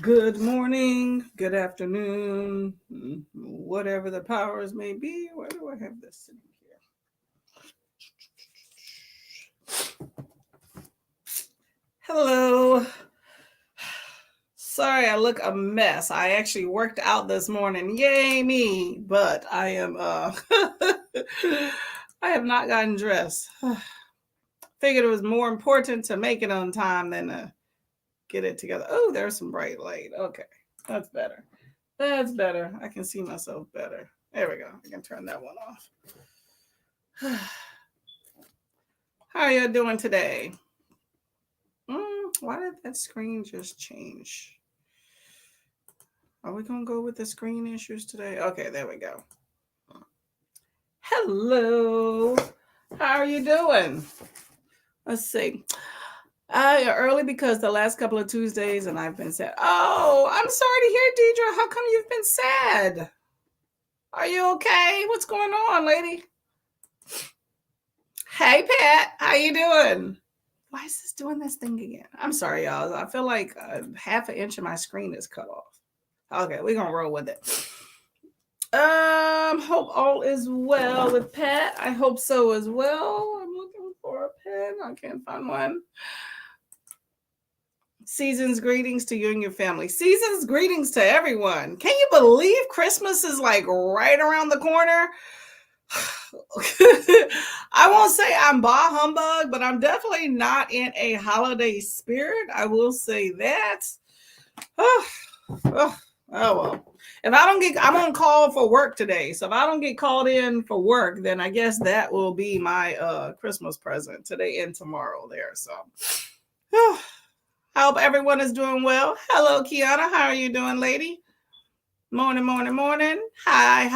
Good morning, good afternoon, whatever the powers may be. Where do I have this sitting here? Hello. Sorry, I look a mess. I actually worked out this morning. Yay me. But I am I have not gotten dressed. Figured it was more important to make it on time than to get it together. Oh, there's some bright light. Okay. That's better. That's better. I can see myself better. There we go. I can turn that one off. How are you doing today? Why did that screen just change? Are we going to go with the screen issues today? Okay, there we go. Hello. How are you doing? Let's see. Early because the last couple of Tuesdays and I've been sad. Oh, I'm sorry to hear, Deidre. How come you've been sad? Are you okay? What's going on, lady? Hey, Pat. How you doing? Why is this doing this thing again? I'm sorry, y'all. I feel like half an inch of my screen is cut off. Okay, we're gonna roll with it. Hope all is well with Pat. I hope so as well. I'm looking for a pen. I can't find one. Season's greetings to you and your family. Season's greetings to everyone. Can you believe Christmas is like right around the corner? I won't say I'm bah humbug, but I'm definitely not in a holiday spirit. I will say that. Oh well. If I don't get, I'm on call for work today. So if I don't get called in for work, then I guess that will be my Christmas present today and tomorrow there. So I hope everyone is doing well. Hello, Kiana. How are you doing, lady? Morning, morning, morning. Hi.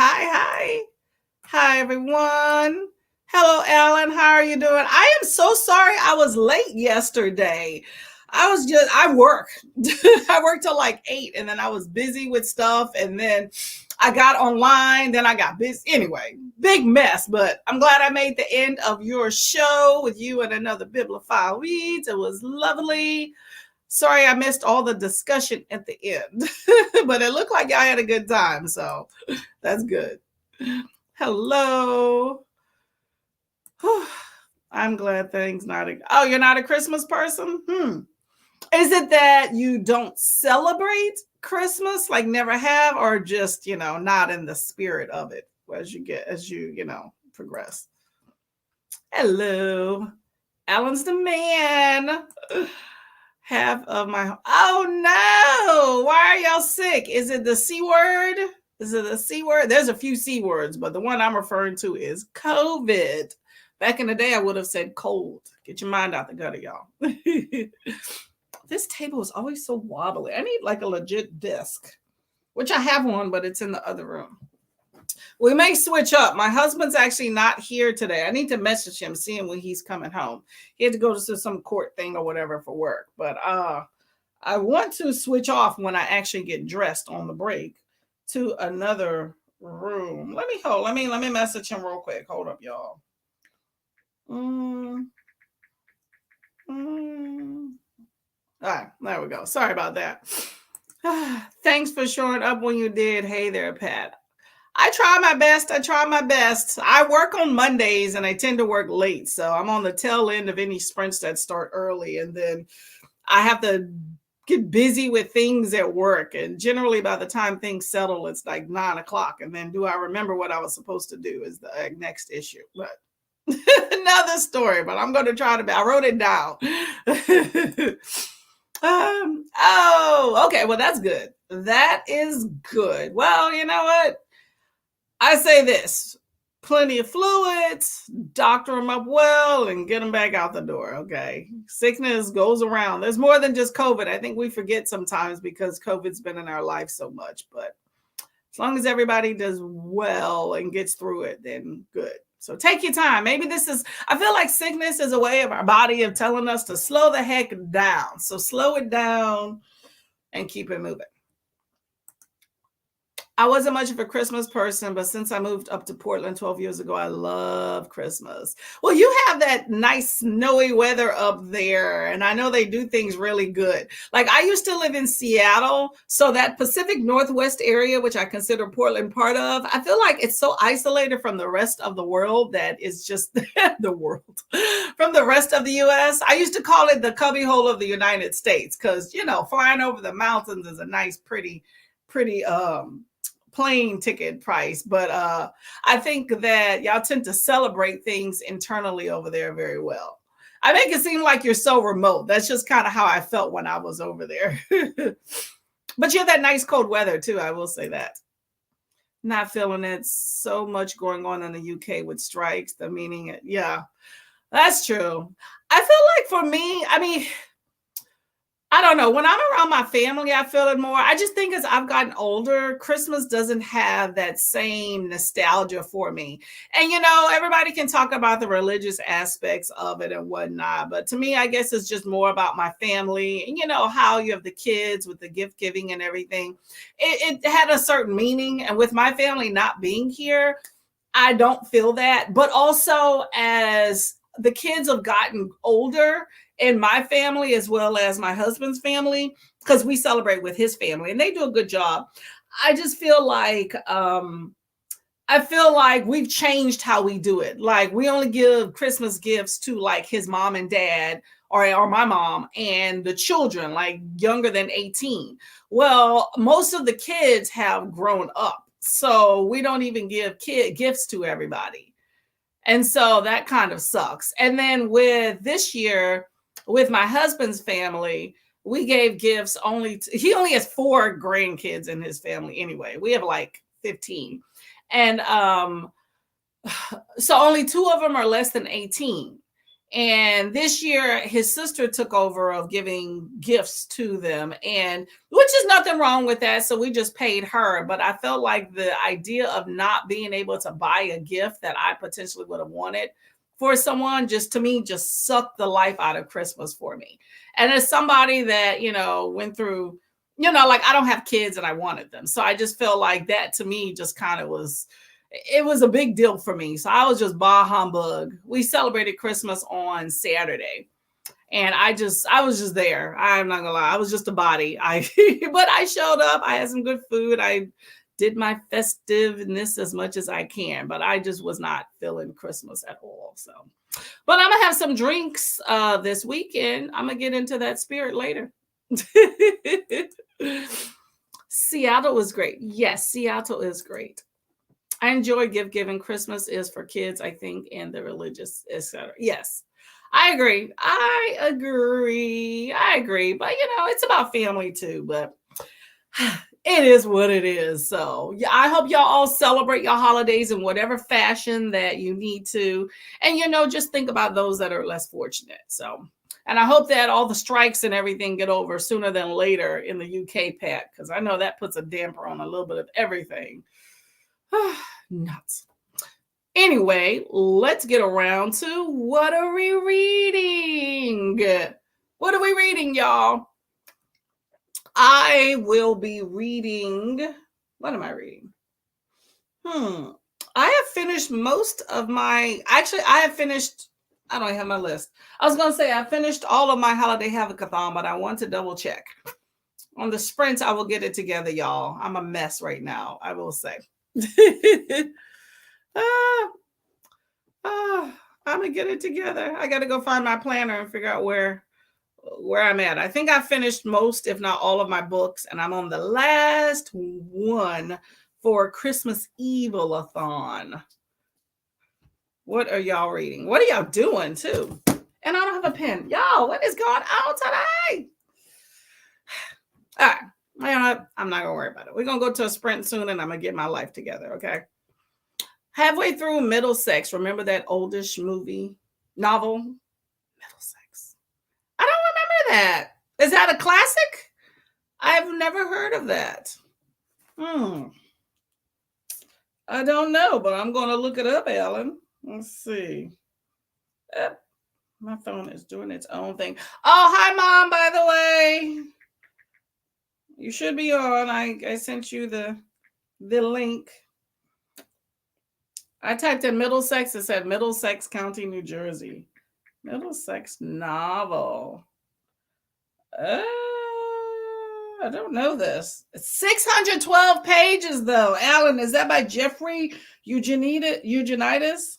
Hi, everyone. Hello, Alan. How are you doing? I am so sorry I was late yesterday. I work. I worked till like 8 and then I was busy with stuff and then I got online, then I got busy. Anyway, big mess, but I'm glad I made the end of your show with you and another Bibliophile Reads. It was lovely. Sorry I missed all the discussion at the end, but it looked like y'all had a good time, so that's good. Hello. I'm glad things not. Oh, you're not a Christmas person? Is it that you don't celebrate Christmas, like never have, or just, not in the spirit of it as you progress? Hello. Alan's the man. Half of my, oh no, why are y'all sick? Is it the C word? Is it the C word? There's a few C words, but the one I'm referring to is COVID. Back in the day, I would have said cold. Get your mind out the gutter, y'all. This table is always so wobbly. I need like a legit desk, which I have one, but it's in the other room. We may switch up. My husband's actually not here today. I need to message him, seeing when he's coming home. He had to go to some court thing or whatever for work. But I want to switch off when I actually get dressed on the break to another room. Let me message him real quick. Hold up, y'all. All right, there we go. Sorry about that. Thanks for showing up when you did. Hey there, Pat. I try my best. I work on Mondays and I tend to work late. So I'm on the tail end of any sprints that start early. And then I have to get busy with things at work. And generally by the time things settle, it's like 9 o'clock. And then do I remember what I was supposed to do is the next issue. But another story, but I'm going to try to, I wrote it down. Okay. Well, that's good. That is good. Well, you know what? I say this, plenty of fluids, doctor them up well, and get them back out the door, okay? Sickness goes around. There's more than just COVID. I think we forget sometimes because COVID's been in our life so much, but as long as everybody does well and gets through it, then good. So take your time. Maybe I feel like sickness is a way of our body of telling us to slow the heck down. So slow it down and keep it moving. I wasn't much of a Christmas person, but since I moved up to Portland 12 years ago, I love Christmas. Well, you have that nice snowy weather up there, and I know they do things really good. Like I used to live in Seattle, so that Pacific Northwest area, which I consider Portland part of, I feel like it's so isolated from the rest of the world that it's just the world from the rest of the US. I used to call it the cubbyhole of the United States because, flying over the mountains is a nice, pretty plane ticket price. But I think that y'all tend to celebrate things internally over there very well. I make it seem like you're so remote. That's just kind of how I felt when I was over there. But you have that nice cold weather too. I will say that. Not feeling it. So much going on in the UK with strikes. The meaning, yeah, that's true. I feel like for me, I mean, I don't know. When I'm around my family, I feel it more. I just think as I've gotten older, Christmas doesn't have that same nostalgia for me. And, everybody can talk about the religious aspects of it and whatnot. But to me, I guess it's just more about my family and, how you have the kids with the gift giving and everything. It had a certain meaning. And with my family not being here, I don't feel that. But also, as the kids have gotten older in my family as well as my husband's family, because we celebrate with his family and they do a good job. I just feel like we've changed how we do it. Like we only give Christmas gifts to like his mom and dad or my mom and the children like younger than 18. Well, most of the kids have grown up. So we don't even give kid gifts to everybody. And so that kind of sucks. And then with this year, with my husband's family, we gave gifts he only has 4 grandkids in his family anyway. We have like 15. And so only 2 of them are less than 18. And this year, his sister took over of giving gifts to them, and which is nothing wrong with that. So we just paid her. But I felt like the idea of not being able to buy a gift that I potentially would have wanted for someone just to me just sucked the life out of Christmas for me. And as somebody that, went through, like I don't have kids and I wanted them. So I just felt like that to me just kind of was it was a big deal for me. So I was just bah humbug. We celebrated Christmas on Saturday. And I was just there. I'm not gonna lie. I was just a body. But I showed up. I had some good food. I did my festiveness as much as I can, but I just was not feeling Christmas at all. So, but I'm gonna have some drinks this weekend. I'm gonna get into that spirit later. Seattle was great. Yes, Seattle is great. I enjoy gift giving. Christmas is for kids, I think, and the religious, etc. Yes, I agree. I agree. But it's about family too. But it is what it is. So yeah, I hope y'all all celebrate your holidays in whatever fashion that you need to, and just think about those that are less fortunate. So. And I hope that all the strikes and everything get over sooner than later in the UK, Pat, because I know that puts a damper on a little bit of everything. Nuts. Anyway, let's get around to what are we reading? What are we reading, y'all? I will be reading. What am I reading? I have finished most of my. Actually, I have finished. I don't have my list. I was going to say I finished all of my holiday Havoc-athon, but I want to double check. On the sprints, I will get it together, y'all. I'm a mess right now, I will say. I'm gonna get it together. I gotta go find my planner and figure out where I'm at. I think I finished most, if not all, of my books, and I'm on the last one for Christmas Evil-athon. What are y'all reading? What are y'all doing too? And I don't have a pen. Y'all, what is going on today? All right. I'm not gonna worry about it. We're gonna go to a sprint soon and I'm gonna get my life together, okay? Halfway through Middlesex. Remember that oldish novel? Middlesex. I don't remember that. Is that a classic? I've never heard of that. I don't know, but I'm going to look it up, Ellen. Let's see. My phone is doing its own thing. Oh, hi, Mom, by the way. You should be on. I sent you the the link. I typed in Middlesex. It said Middlesex County, New Jersey. Middlesex novel. I don't know this. It's 612 pages, though. Alan, is that by Jeffrey Eugenides?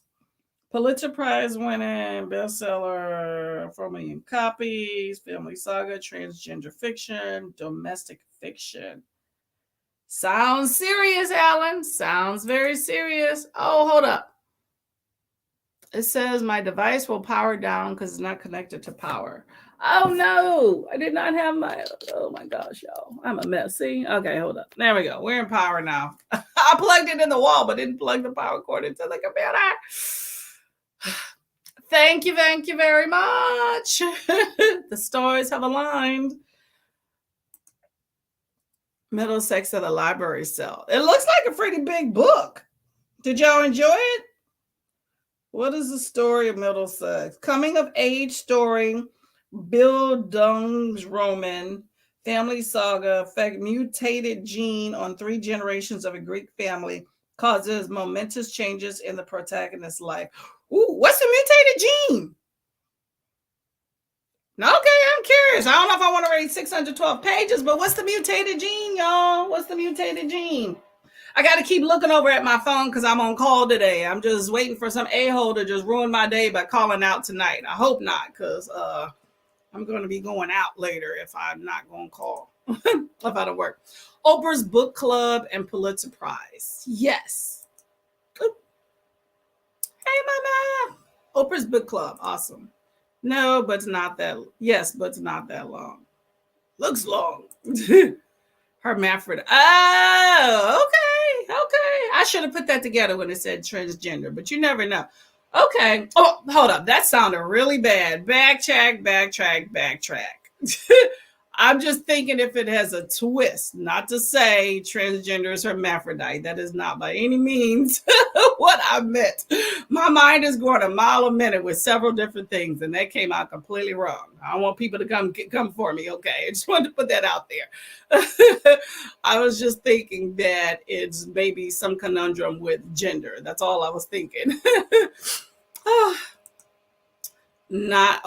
Pulitzer Prize winning bestseller, 4 million copies, family saga, transgender fiction, domestic fiction. Sounds serious, Alan. Sounds very serious. Oh, hold up. It says my device will power down because it's not connected to power. Oh no, I did not have my, oh my gosh, y'all. I'm a mess. See? Okay, hold up. There we go. We're in power now. I plugged it in the wall, but didn't plug the power cord into the computer. Thank you very much. The stars have aligned. Middlesex at a library cell. It looks like a pretty big book. Did y'all enjoy it? What is the story of Middlesex? Coming of age story, Bildungsroman, family saga, affect mutated gene on 3 generations of a Greek family, causes momentous changes in the protagonist's life. Ooh, what's the mutated gene? Okay, I'm curious. I don't know if I want to read 612 pages, but what's the mutated gene, y'all? What's the mutated gene? I got to keep looking over at my phone because I'm on call today. I'm just waiting for some a-hole to just ruin my day by calling out tonight. I hope not, because I'm going to be going out later if I'm not going to call. If I don't work. Oprah's Book Club and Pulitzer Prize. Yes. Oop. Hey, mama. Oprah's Book Club. Awesome. No, but it's not that. Yes, but it's not that long. Looks long. Hermaphrodite. Oh, okay. I should have put that together when it said transgender, but you never know. Okay. Oh, hold up. That sounded really bad. Backtrack. I'm just thinking if it has a twist, not to say transgender is hermaphrodite. That is not by any means what I meant. My mind is going a mile a minute with several different things, and that came out completely wrong. I don't want people to come for me, okay? I just wanted to put that out there. I was just thinking that it's maybe some conundrum with gender. That's all I was thinking. Not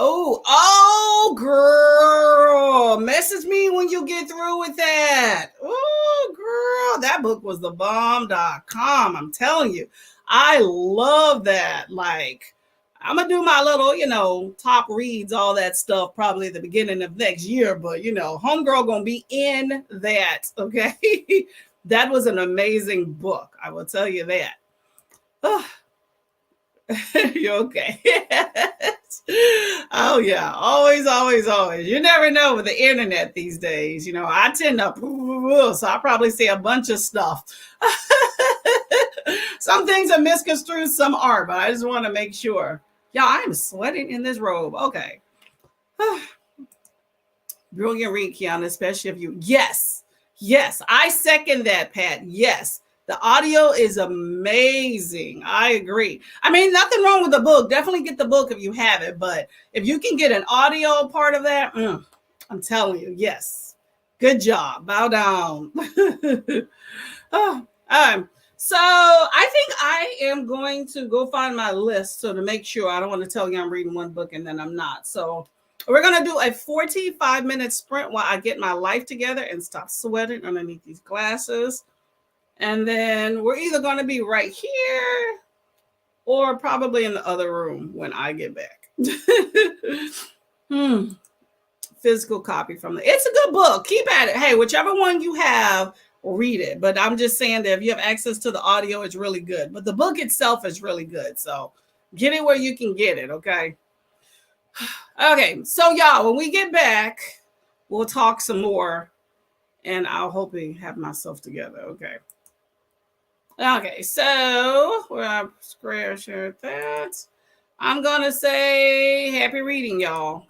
girl, message me when you get through with that. Oh girl, that book was the bomb.com. I'm telling you, I love that. Like, I'm gonna do my little, top reads, all that stuff, probably at the beginning of next year. But homegirl gonna be in that. Okay, that was an amazing book. I will tell you that. Oh. You okay? Oh yeah, always. You never know with the internet these days. I tend to, so I probably say a bunch of stuff. Some things are misconstrued, some are, but I just want to make sure. Yeah, I'm sweating in this robe. Okay. Brilliant read, Kiana, especially if you. Yes, I second that, Pat. Yes. The audio is amazing. I agree. I mean, nothing wrong with the book. Definitely get the book if you have it. But if you can get an audio part of that, I'm telling you, yes. Good job. Bow down. So I think I am going to go find my list. So to make sure, I don't want to tell you I'm reading one book and then I'm not. So we're going to do a 45-minute sprint while I get my life together and stop sweating underneath these glasses. And then we're either going to be right here or probably in the other room when I get back. Physical copy from it's a good book. Keep at it. Hey, whichever one you have, read it. But I'm just saying that if you have access to the audio, it's really good. But the book itself is really good. So get it where you can get it. Okay. Okay. So y'all, when we get back, we'll talk some more and I'll hopefully have myself together. Okay. Okay, so we're square share that. I'm gonna say happy reading, y'all.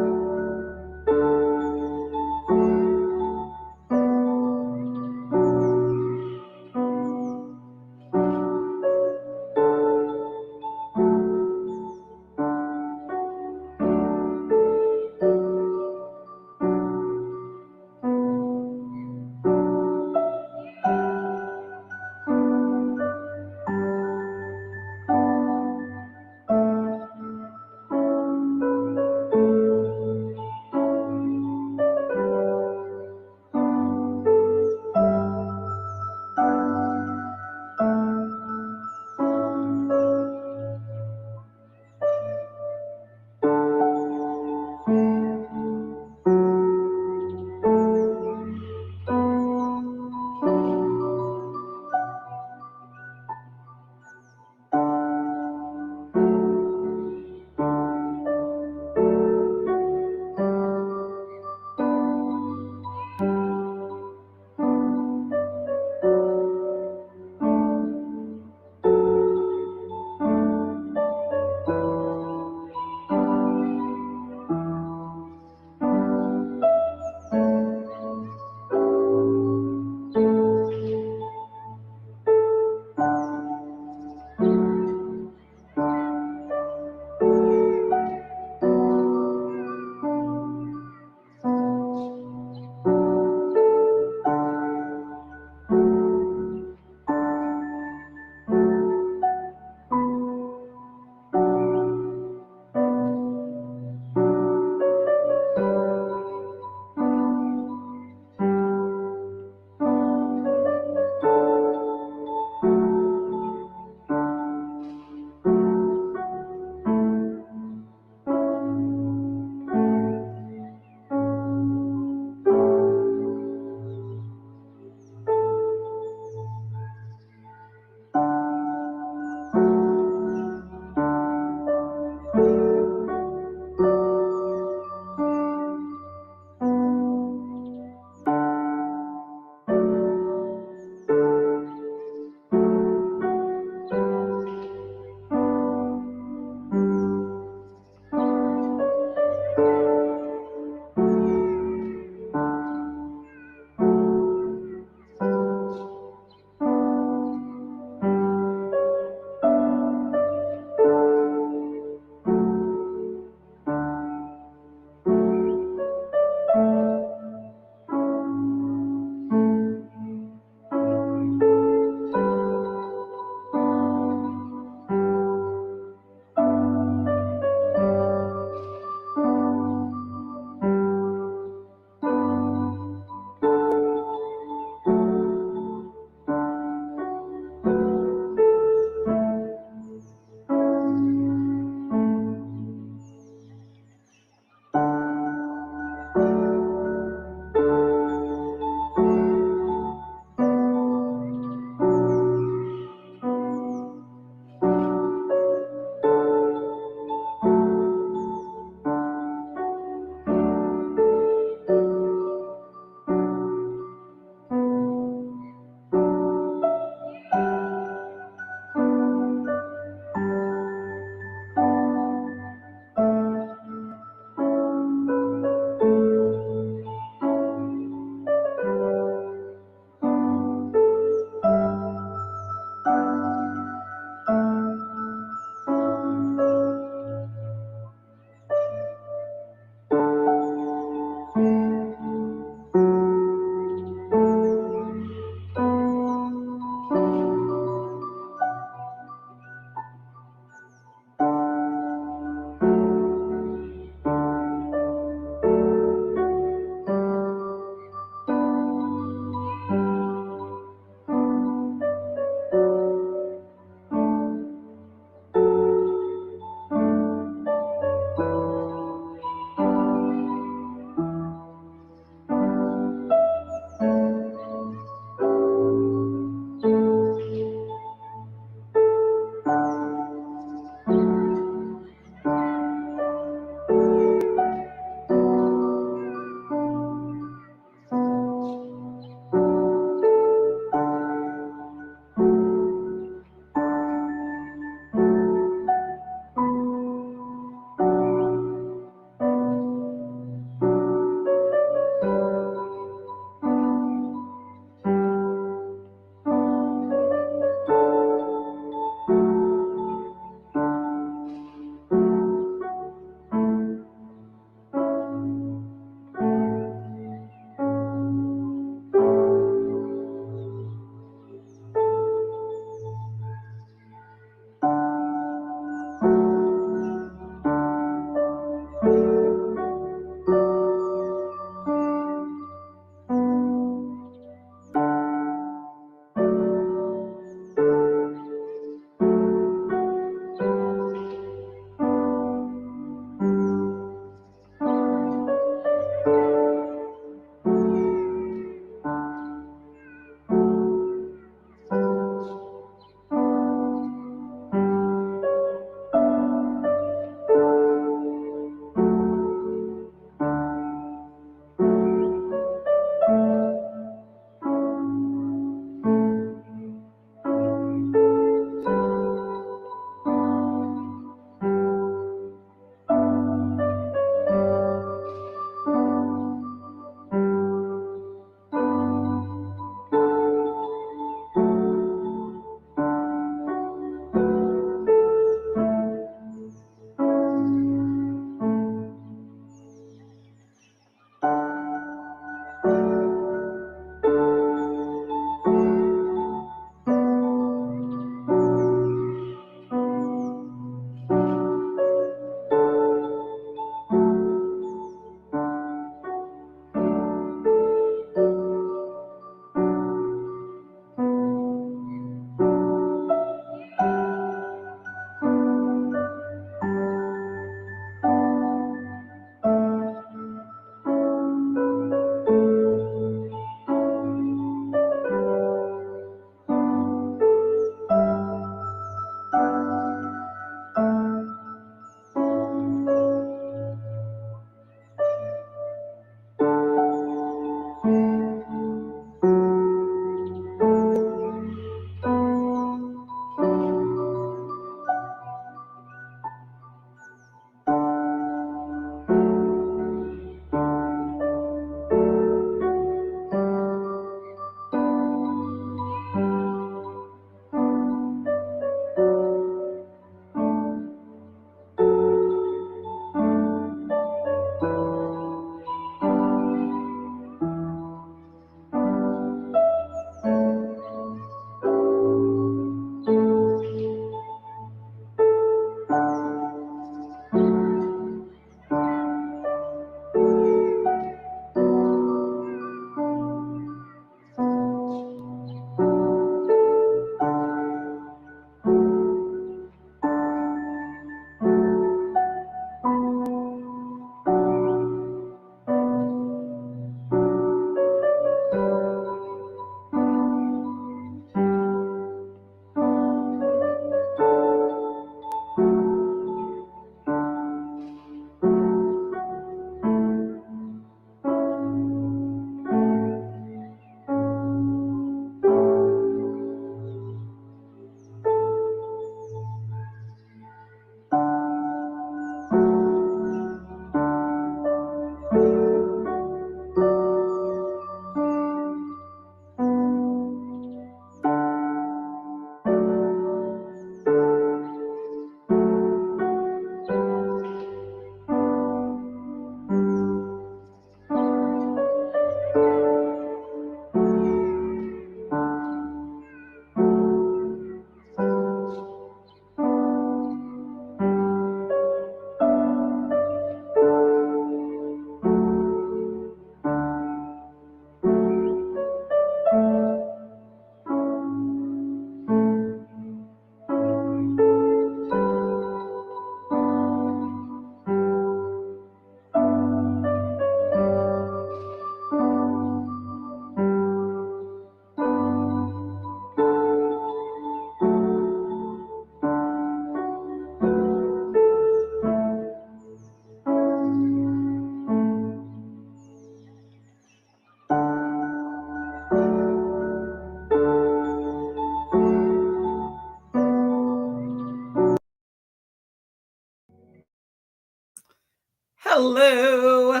Hello.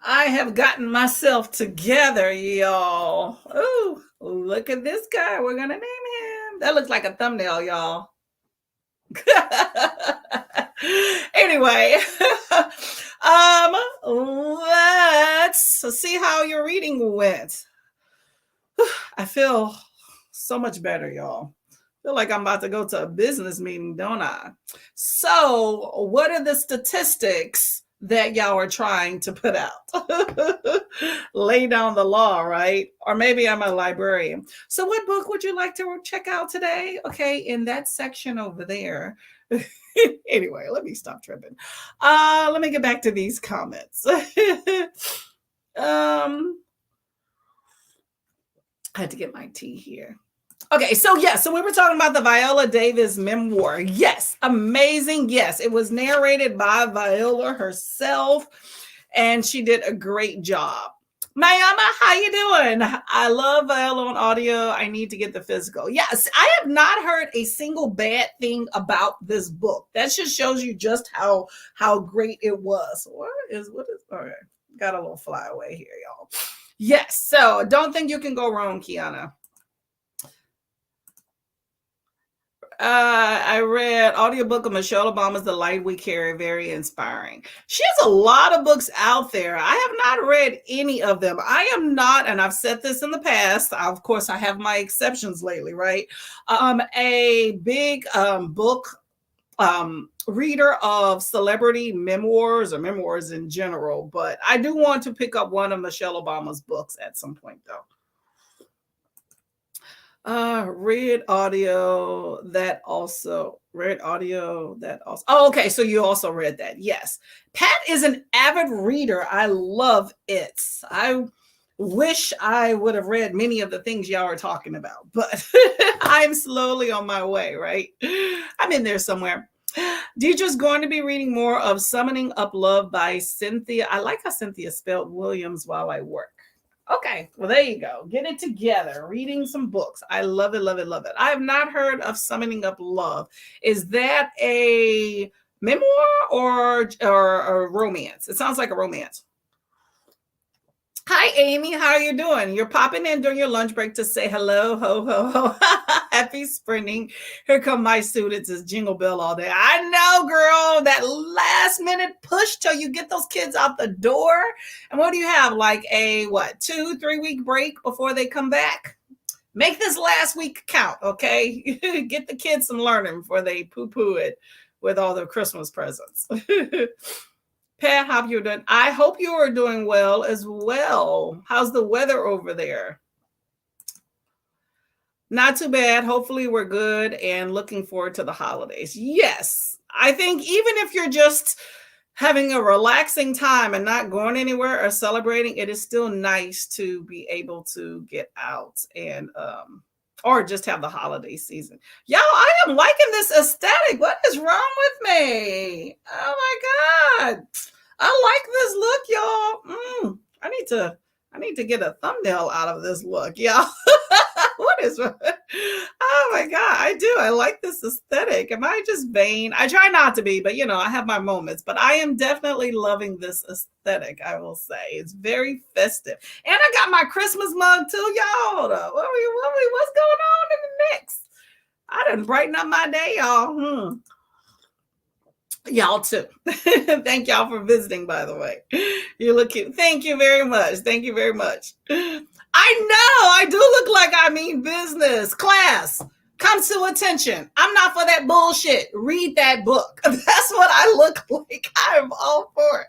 I have gotten myself together, y'all. Oh, look at this guy. We're going to name him. That looks like a thumbnail, y'all. Anyway, let's see how your reading went. I feel so much better, y'all. I feel like I'm about to go to a business meeting, don't I? So, what are the statistics that y'all are trying to put out? Lay down the law, right? Or maybe I'm a librarian. So, what book would you like to check out today? Okay, in that section over there. Anyway, let me stop tripping. Let me get back to these comments. I had to get my tea here. Okay, so we were talking about the Viola Davis memoir. Yes, amazing. Yes, it was narrated by Viola herself, and she did a great job. Mayama, how you doing? I love Viola on audio. I need to get the physical. Yes, I have not heard a single bad thing about this book. That just shows you just how great it was. What is okay? Got a little flyaway here, y'all. Yes, so don't think you can go wrong, Kiana. I read audiobook of Michelle Obama's The Light We Carry, very inspiring. She has a lot of books out there. I have not read any of them. I am not, and I've said this in the past, of course I have my exceptions lately, right? A big book reader of celebrity memoirs or memoirs in general, but I do want to pick up one of Michelle Obama's books at some point though. Read audio that also. Oh, okay. So you also read that. Yes. Pat is an avid reader. I love it. I wish I would have read many of the things y'all are talking about, but I'm slowly on my way, right? I'm in there somewhere. Deidre's going to be reading more of Summoning Up Love by Cynthia. I like how Cynthia spelled Williams while I work. Okay, well, there you go. Get it together. Reading some books. I love it, love it, love it. I have not heard of Summoning Up Love. Is that a memoir or a romance? It sounds like a romance. Hi, Amy. How are you doing? You're popping in during your lunch break to say hello. Ho, ho, ho. Happy sprinting. Here come my students. It's Jingle Bell all day. I know, girl. That last minute push till you get those kids out the door. And what do you have? Like a, 2-3 week break before they come back? Make this last week count, okay? Get the kids some learning before they poo-poo it with all their Christmas presents. Pat, how you doing? I hope you are doing well as well. How's the weather over there? Not too bad. Hopefully we're good and looking forward to the holidays. Yes, I think even if you're just having a relaxing time and not going anywhere or celebrating, it is still nice to be able to get out and or just have the holiday season. Y'all, I am liking this aesthetic. What is wrong with me? Oh my God. I like this look, y'all. I need to get a thumbnail out of this look, y'all. What is oh my God, I do. I like this aesthetic. Am I just vain? I try not to be, but I have my moments. But I am definitely loving this aesthetic, I will say. It's very festive. And I got my Christmas mug too, y'all. Hold up. What's going on in the mix? I done brighten up my day, y'all. Y'all too. Thank y'all for visiting, by the way. You look cute. Thank you very much. Thank you very much. I know I do look like I mean business. Class, come to attention. I'm not for that bullshit. Read that book. That's what I look like. I'm all for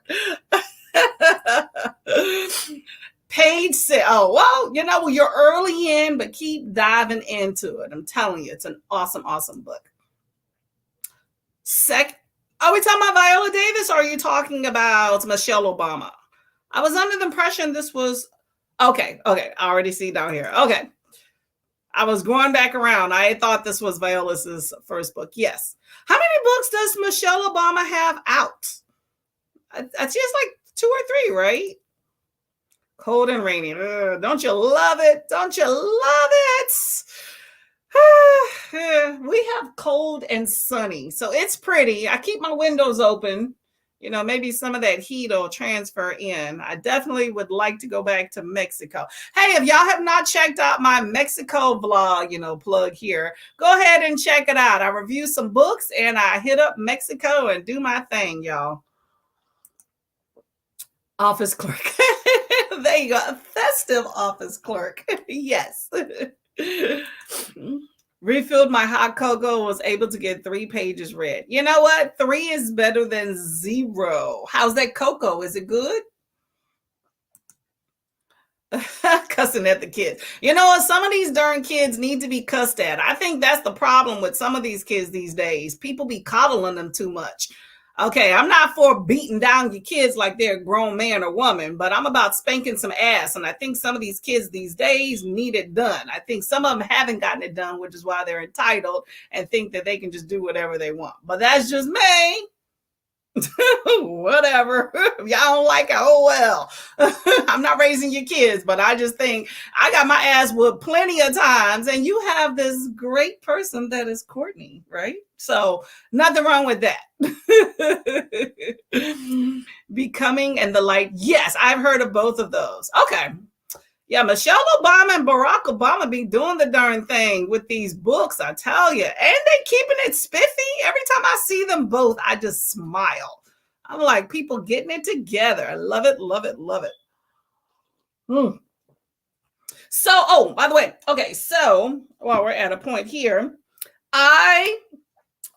it. Page 6. Oh, well, you're early in, but keep diving into it. I'm telling you, it's an awesome, awesome book. Are we talking about Viola Davis or are you talking about Michelle Obama? I was under the impression this was okay. I already see down here. Okay. I was going back around. I thought this was Viola's first book. Yes. How many books does Michelle Obama have out? It's just like 2 or 3, right? Cold and rainy. Don't you love it? Don't you love it? We have cold and sunny, so it's pretty. I keep my windows open Maybe some of that heat will transfer in. I definitely would like to go back to Mexico. Hey, if y'all have not checked out my Mexico vlog, plug here, go ahead and check it out. I review some books and I hit up Mexico and do my thing, y'all. Office clerk. There you go. A festive office clerk. Yes. Refilled my hot cocoa, was able to get 3 pages read. You know what? 3 is better than 0. How's that cocoa? Is it good? Cussing at the kids. You know what? Some of these darn kids need to be cussed at. I think that's the problem with some of these kids these days. People be coddling them too much. Okay, I'm not for beating down your kids like they're a grown man or woman, but I'm about spanking some ass. And I think some of these kids these days need it done. I think some of them haven't gotten it done, which is why they're entitled and think that they can just do whatever they want. But that's just me. Whatever. If y'all don't like it, oh well. I'm not raising your kids, but I just think I got my ass whooped plenty of times, and you have this great person that is Courtney, right? So nothing wrong with that. Becoming and the Light. Yes, I've heard of both of those. Okay. Yeah, Michelle Obama and Barack Obama be doing the darn thing with these books, I tell you. And they keeping it spiffy. Every time I see them both, I just smile. I'm like, people getting it together. I love it, love it, love it. So, by the way, okay, so while we're at a point here, I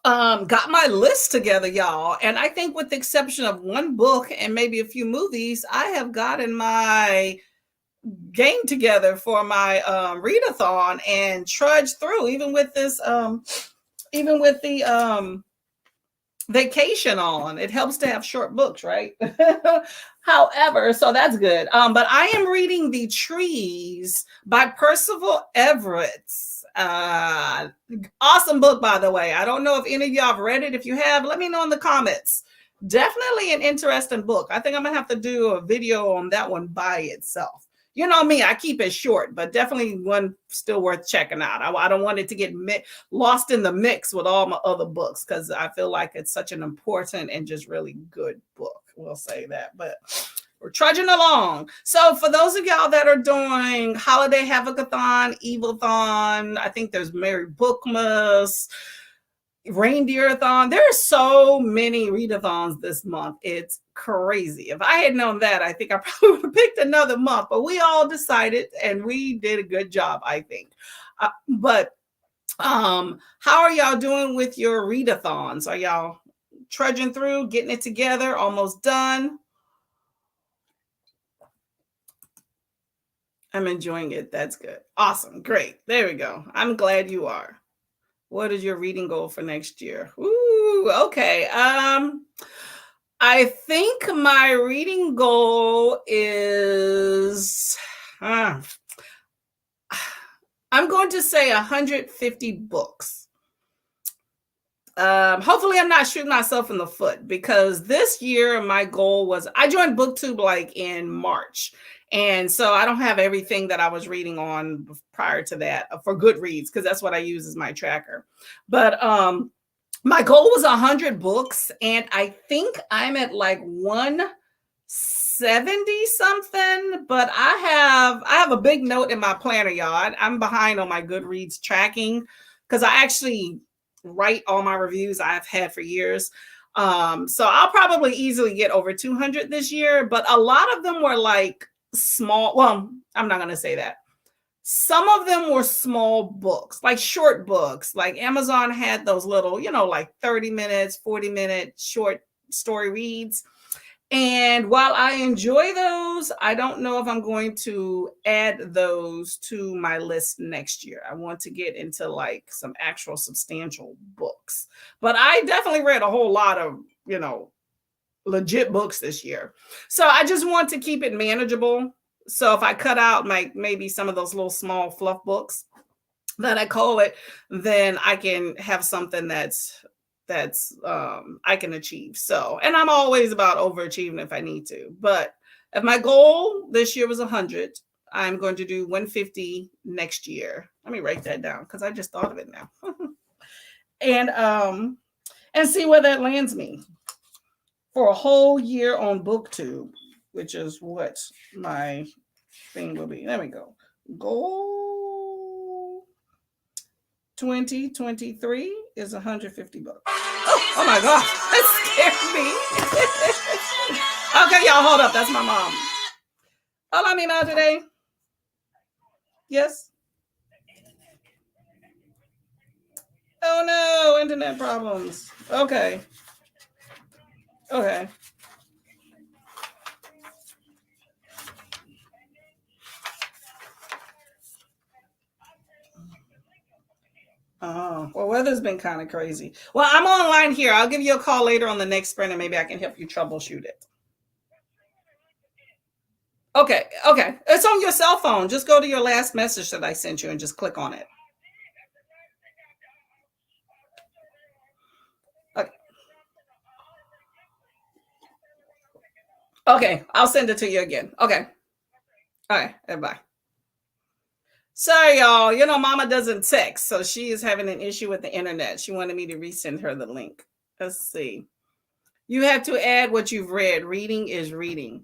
got my list together, y'all. And I think with the exception of one book and maybe a few movies, I have gotten my game together for my readathon and trudge through, even with this even with the vacation on. It helps to have short books, right? However, so that's good. But I am reading The Trees by Percival Everett. Awesome book, by the way. I don't know if any of y'all have read it. If you have, let me know in the comments. Definitely an interesting book. I think I'm gonna have to do a video on that one by itself. You know me, I keep it short, but definitely one still worth checking out. I don't want it to get lost in the mix with all my other books, because I feel like it's such an important and just really good book. We'll say that, but we're trudging along. So for those of y'all that are doing holiday Havoc-athon, Evil-athon, I think there's Merry Bookmas, Reindeer-athon. There are so many readathons this month. It's crazy. If I had known that, I think I probably would have picked another month, but we all decided and we did a good job, I think. But how are y'all doing with your readathons? Are y'all trudging through, getting it together, almost done? I'm enjoying it. That's good. Awesome. Great. There we go. I'm glad you are. What is your reading goal for next year? Ooh, okay. I think my reading goal is, I'm going to say 150 books. Hopefully I'm not shooting myself in the foot, because this year my goal was, I joined BookTube like in March. And so I don't have everything that I was reading on prior to that for Goodreads, because that's what I use as my tracker. But my goal was 100 books, and I think I'm at like 170 something. But I have a big note in my planner, y'all. I'm behind on my Goodreads tracking, because I actually write all my reviews I've had for years. So I'll probably easily get over 200 this year, but a lot of them were like small. Well, I'm not going to say that. Some of them were small books, like short books. Like Amazon had those little, like 30 minutes, 40-minute short story reads. And while I enjoy those, I don't know if I'm going to add those to my list next year. I want to get into like some actual substantial books. But I definitely read a whole lot of, legit books this year. So I just want to keep it manageable. So if I cut out like maybe some of those little small fluff books that I call it, then I can have something that's I can achieve. So, and I'm always about overachieving if I need to. But if my goal this year was 100, I'm going to do 150 next year. Let me write that down, because I just thought of it now. And see where that lands me for a whole year on BookTube, which is what my thing will be. There we go. Goal 2023 is $150. Oh my God, that scared me. Okay, y'all, hold up. That's my mom. Hola, mi madre. Yes. Oh no, internet problems. Okay. Okay. Oh, well, weather's been kind of crazy. Well, I'm online here. I'll give you a call later on the next sprint and maybe I can help you troubleshoot it. Okay. Okay. It's on your cell phone. Just go to your last message that I sent you and just click on it. Okay. Okay. I'll send it to you again. Okay. All right. Bye. Sorry, y'all. You know, Mama doesn't text, so she is having an issue with the internet. She wanted me to resend her the link. Let's see. You have to add what you've read. Reading is reading.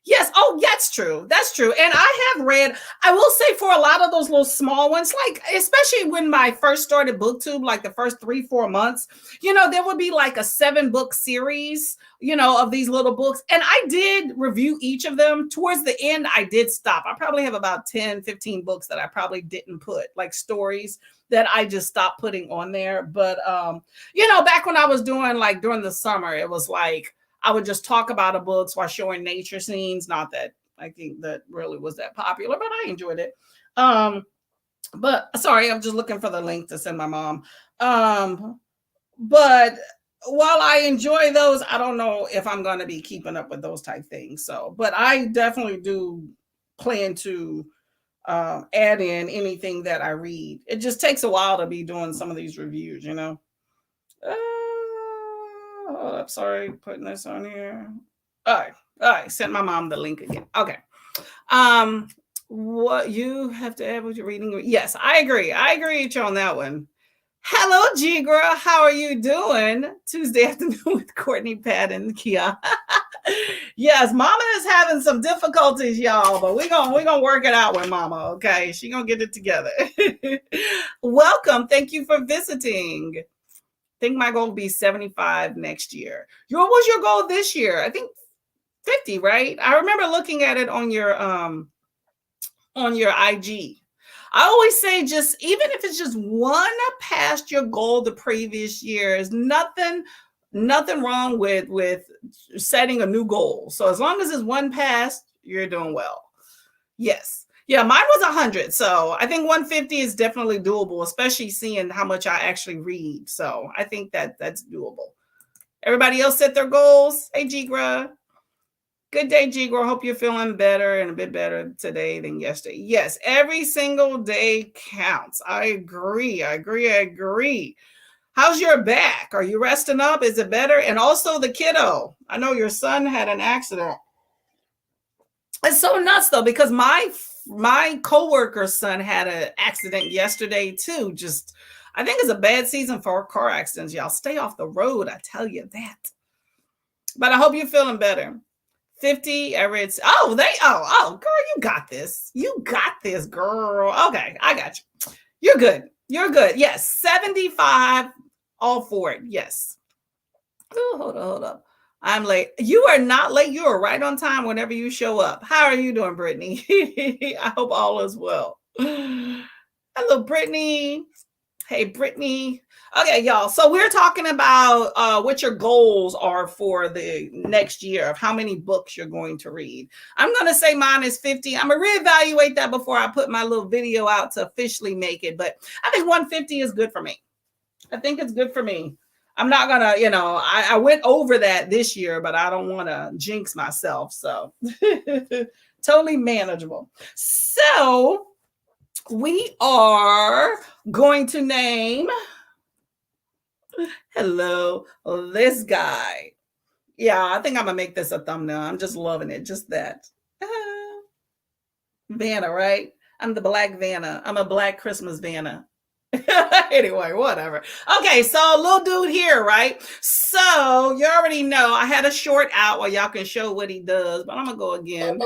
Yes. Oh, that's true. That's true. And I have read, I will say for a lot of those little small ones, like especially when I first started BookTube, like the first 3-4 months, there would be like a 7-book series, of these little books. And I did review each of them. Towards the end, I did stop. I probably have about 10-15 books that I probably didn't put, like stories that I just stopped putting on there. But back when I was doing like during the summer, it was like I would just talk about a book while showing nature scenes. Not that I think that really was that popular, but I enjoyed it. But sorry, I'm just looking for the link to send my mom. But while I enjoy those, I don't know if I'm going to be keeping up with those type things. So, but I definitely do plan to add in anything that I read. It just takes a while to be doing some of these reviews, Hold up, sorry, putting this on here. All right, sent my mom the link again. Okay. What you have to add with your reading? Yes, I agree with you on that one. Hello, Jigra. How are you doing? Tuesday afternoon with Courtney, Pat, and Kia. Yes, Mama is having some difficulties, y'all, but we're gonna work it out with Mama. Okay, she gonna get it together. Welcome. Thank you for visiting. I think my goal will be 75 next year. What was your goal this year? I think 50, right? I remember looking at it on your IG. I always say just even if it's just one past your goal the previous year is nothing wrong with setting a new goal. So as long as it's one past, you're doing well. Yes. Yeah, mine was 100. So I think 150 is definitely doable, especially seeing how much I actually read. So I think that's doable. Everybody else set their goals. Hey, Jigra. Good day, Jigra. Hope you're feeling better and a bit better today than yesterday. Yes, every single day counts. I agree. How's your back? Are you resting up? Is it better? And also the kiddo. I know your son had an accident. It's so nuts though, because my coworker's son had an accident yesterday too. Just, I think it's a bad season for car accidents. Y'all stay off the road. I tell you that. But I hope you're feeling better. 50. I read. Oh, girl, you got this. You got this, girl. Okay, I got you. You're good. Yes, 75. All for it. Yes. Oh, hold up. I'm late. You are not late. You are right on time whenever you show up. How are you doing, Brittany? I hope all is well. Hello, Brittany. Hey, Brittany. Okay, y'all. So we're talking about what your goals are for the next year of how many books you're going to read. I'm going to say mine is 50. I'm going to reevaluate that before I put my little video out to officially make it. But I think 150 is good for me. I think it's good for me. I'm not going to, I went over that this year, but I don't want to jinx myself. So totally manageable. So we are going to name, this guy. Yeah, I think I'm going to make this a thumbnail. I'm just loving it. Just that. Vanna, right? I'm the Black Vanna. I'm a Black Christmas Vanna. Anyway, whatever. Okay, so little dude here, right? So you already know I had a short out where y'all can show what he does, but I'm gonna go again.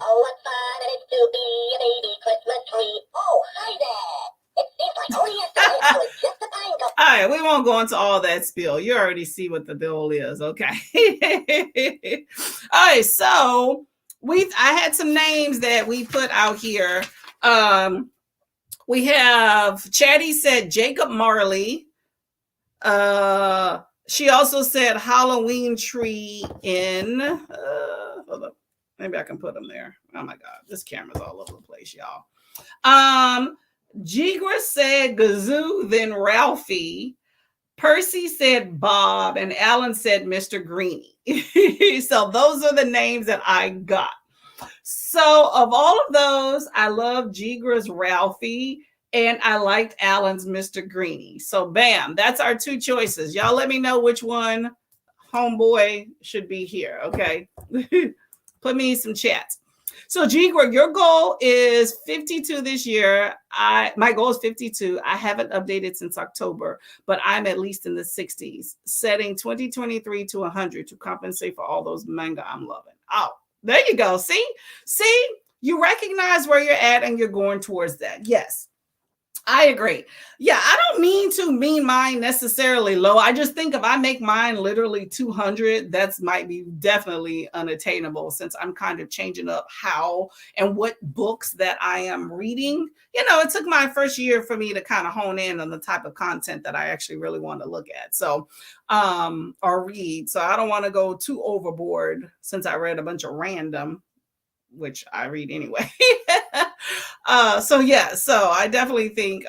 Oh, what fun it is to be a baby Christmas tree. Oh, hi there. It seems like only yesterday I was just a pine cone. All right, we won't go into all that spiel. You already see what the deal is, okay? All right, so I had some names that we put out here. We have Chatty said Jacob Marley. She also said Halloween tree in hold up. Maybe I can put them there. Oh my god, this camera's all over the place, y'all. Jigra said Gazoo, then Ralphie. Percy said Bob, and Alan said Mr. Greenie. So those are the names that I got. So of all of those, I love Jigra's Ralphie, and I liked Alan's Mr. Greenie. So bam, that's our two choices. Y'all let me know which one homeboy should be here, okay? Put me in some chats. So Jigra, your goal is 52 this year. My goal is 52. I haven't updated since October, but I'm at least in the 60s, setting 2023 to 100 to compensate for all those manga I'm loving. Oh, there you go. See, you recognize where you're at and you're going towards that. Yes, I agree. Yeah, I don't mean mine necessarily low. I just think if I make mine literally 200, that's might be definitely unattainable since I'm kind of changing up how and what books that I am reading. You know, it took my first year for me to kind of hone in on the type of content that I actually really want to look at. So, or read. So I don't want to go too overboard since I read a bunch of random, which I read anyway. So I definitely think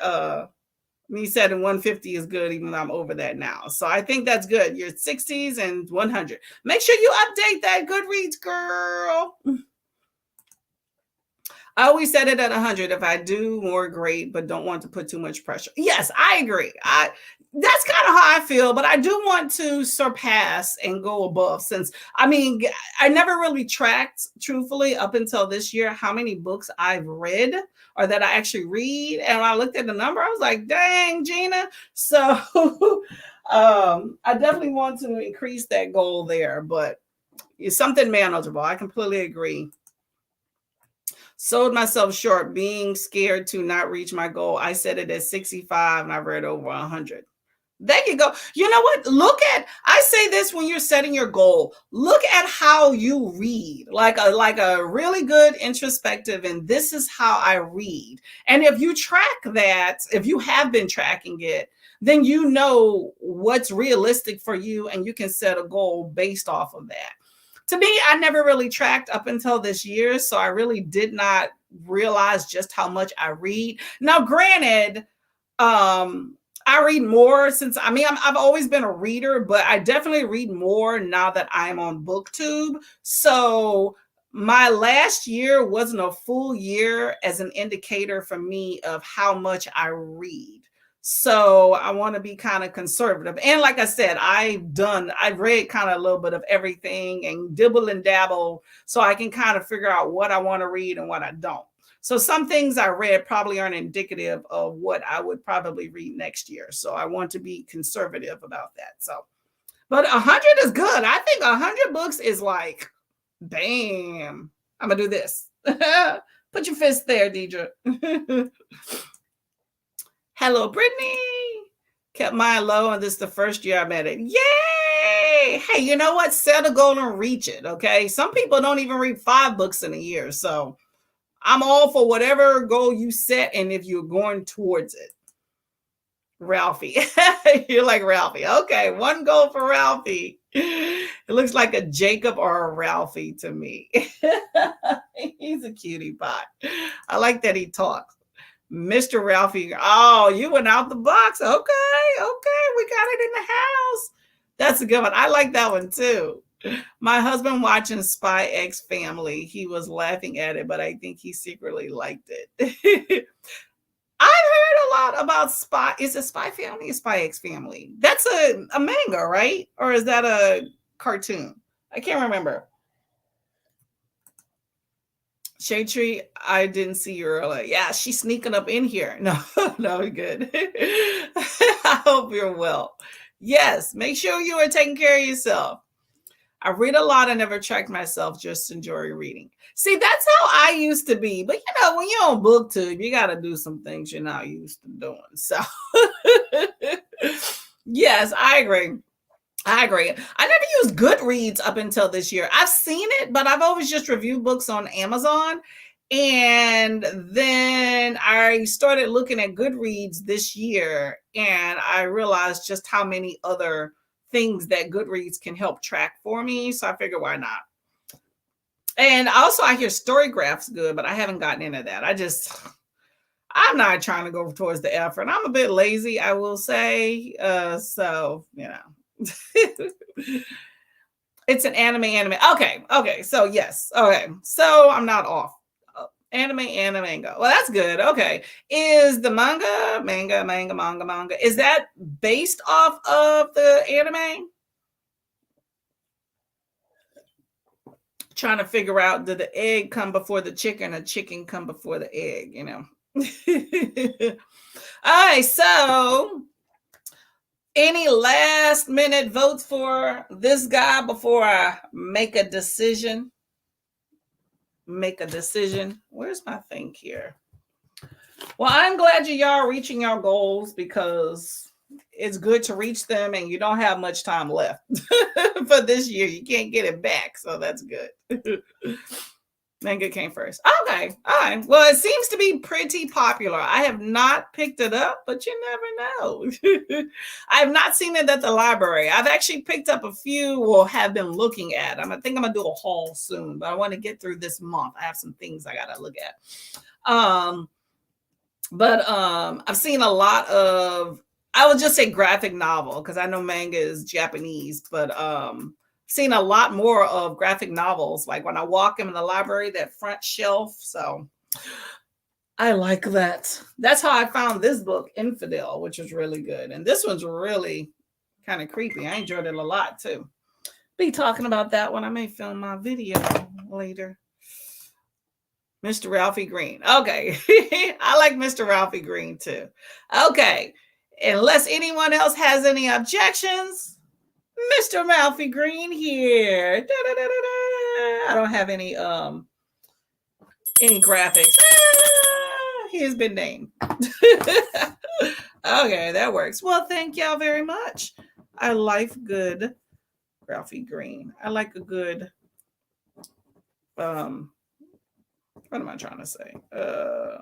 me setting 150 is good, even though I'm over that now. So I think that's good. You're 60s and 100. Make sure you update that Goodreads, girl. I always set it at 100. If I do more, great, but don't want to put too much pressure. Yes, I agree. That's kind of how I feel, but I do want to surpass and go above since, I mean, I never really tracked, truthfully, up until this year, how many books I've read or that I actually read. And when I looked at the number, I was like, dang, Gina. So I definitely want to increase that goal there, but it's something manageable. I completely agree. Sold myself short, being scared to not reach my goal. I set it at 65 and I read over 100. There you go. You know what? I say this when you're setting your goal. Look at how you read, like a really good introspective. And this is how I read. And if you track that, if you have been tracking it, then you know what's realistic for you and you can set a goal based off of that. To me, I never really tracked up until this year. So I really did not realize just how much I read. Now, granted, I read more since, I've always been a reader, but I definitely read more now that I'm on BookTube. So my last year wasn't a full year as an indicator for me of how much I read. So I want to be kind of conservative. And like I said, I've read kind of a little bit of everything and dibble and dabble so I can kind of figure out what I want to read and what I don't. So some things I read probably aren't indicative of what I would probably read next year. So I want to be conservative about that. So, but 100 is good. I think 100 books is like, bam, I'm going to do this. Put your fist there, Deidre. Hello, Brittany. Kept mine low, and this is the first year I met it. Yay! Hey, you know what? Set a goal and reach it, okay? Some people don't even read 5 books in a year, so I'm all for whatever goal you set, and if you're going towards it. Ralphie. You're like Ralphie. Okay, one goal for Ralphie. It looks like a Jacob or a Ralphie to me. He's a cutie pie. I like that he talks. Mr. Ralphie. Oh, you went out the box. Okay. We got it in the house. That's a good one. I like that one too. My husband watching Spy X Family. He was laughing at it, but I think he secretly liked it. I've heard a lot about Spy. Is it Spy Family or Spy X Family? That's a manga, right? Or is that a cartoon? I can't remember. Shade Tree, I didn't see you earlier. Yeah, she's sneaking up in here. No, no, we're good. I hope you're well. Yes, make sure you are taking care of yourself. I read a lot. I never track myself, just enjoy reading. See, that's how I used to be. But when you're on booktube, you got to do some things you're not used to doing. So, yes, I agree. I agree. I never used Goodreads up until this year. I've seen it, but I've always just reviewed books on Amazon. And then I started looking at Goodreads this year, and I realized just how many other things that Goodreads can help track for me. So I figured, why not? And also, I hear Storygraph's good, but I haven't gotten into that. I'm not trying to go towards the effort. I'm a bit lazy, I will say. It's an anime. Okay. So yes. Okay. So I'm not off. Anime, go. Well, that's good. Okay. Is the manga, is that based off of the anime? Trying to figure out, did the egg come before the chicken or chicken come before the egg, All right, so any last minute votes for this guy before I make a decision? Where's my thing here? Well, I'm glad y'all reaching your goals, because it's good to reach them, and you don't have much time left for this year. You can't get it back, so that's good. Manga came first. Okay. All right. Well, it seems to be pretty popular. I have not picked it up, but you never know. I have not seen it at the library. I've actually picked up a few, or have been looking at. I think I'm going to do a haul soon, but I want to get through this month. I have some things I got to look at. But I've seen a lot of, I would just say graphic novel, because I know manga is Japanese, but seen a lot more of graphic novels, like when I walk in the library, that front shelf. So I like that. That's how I found this book, Infidel, which is really good. And this one's really kind of creepy. I enjoyed it a lot too. Be talking about that when I may film my video later. Mr. Ralphie Green. Okay. I like Mr. Ralphie Green too. Okay. Unless anyone else has any objections, Mr. Ralphie Green here. I don't have any graphics. He has been named. Okay, that works. Well, thank y'all very much. I like good Ralphie Green. I like a good what am I trying to say?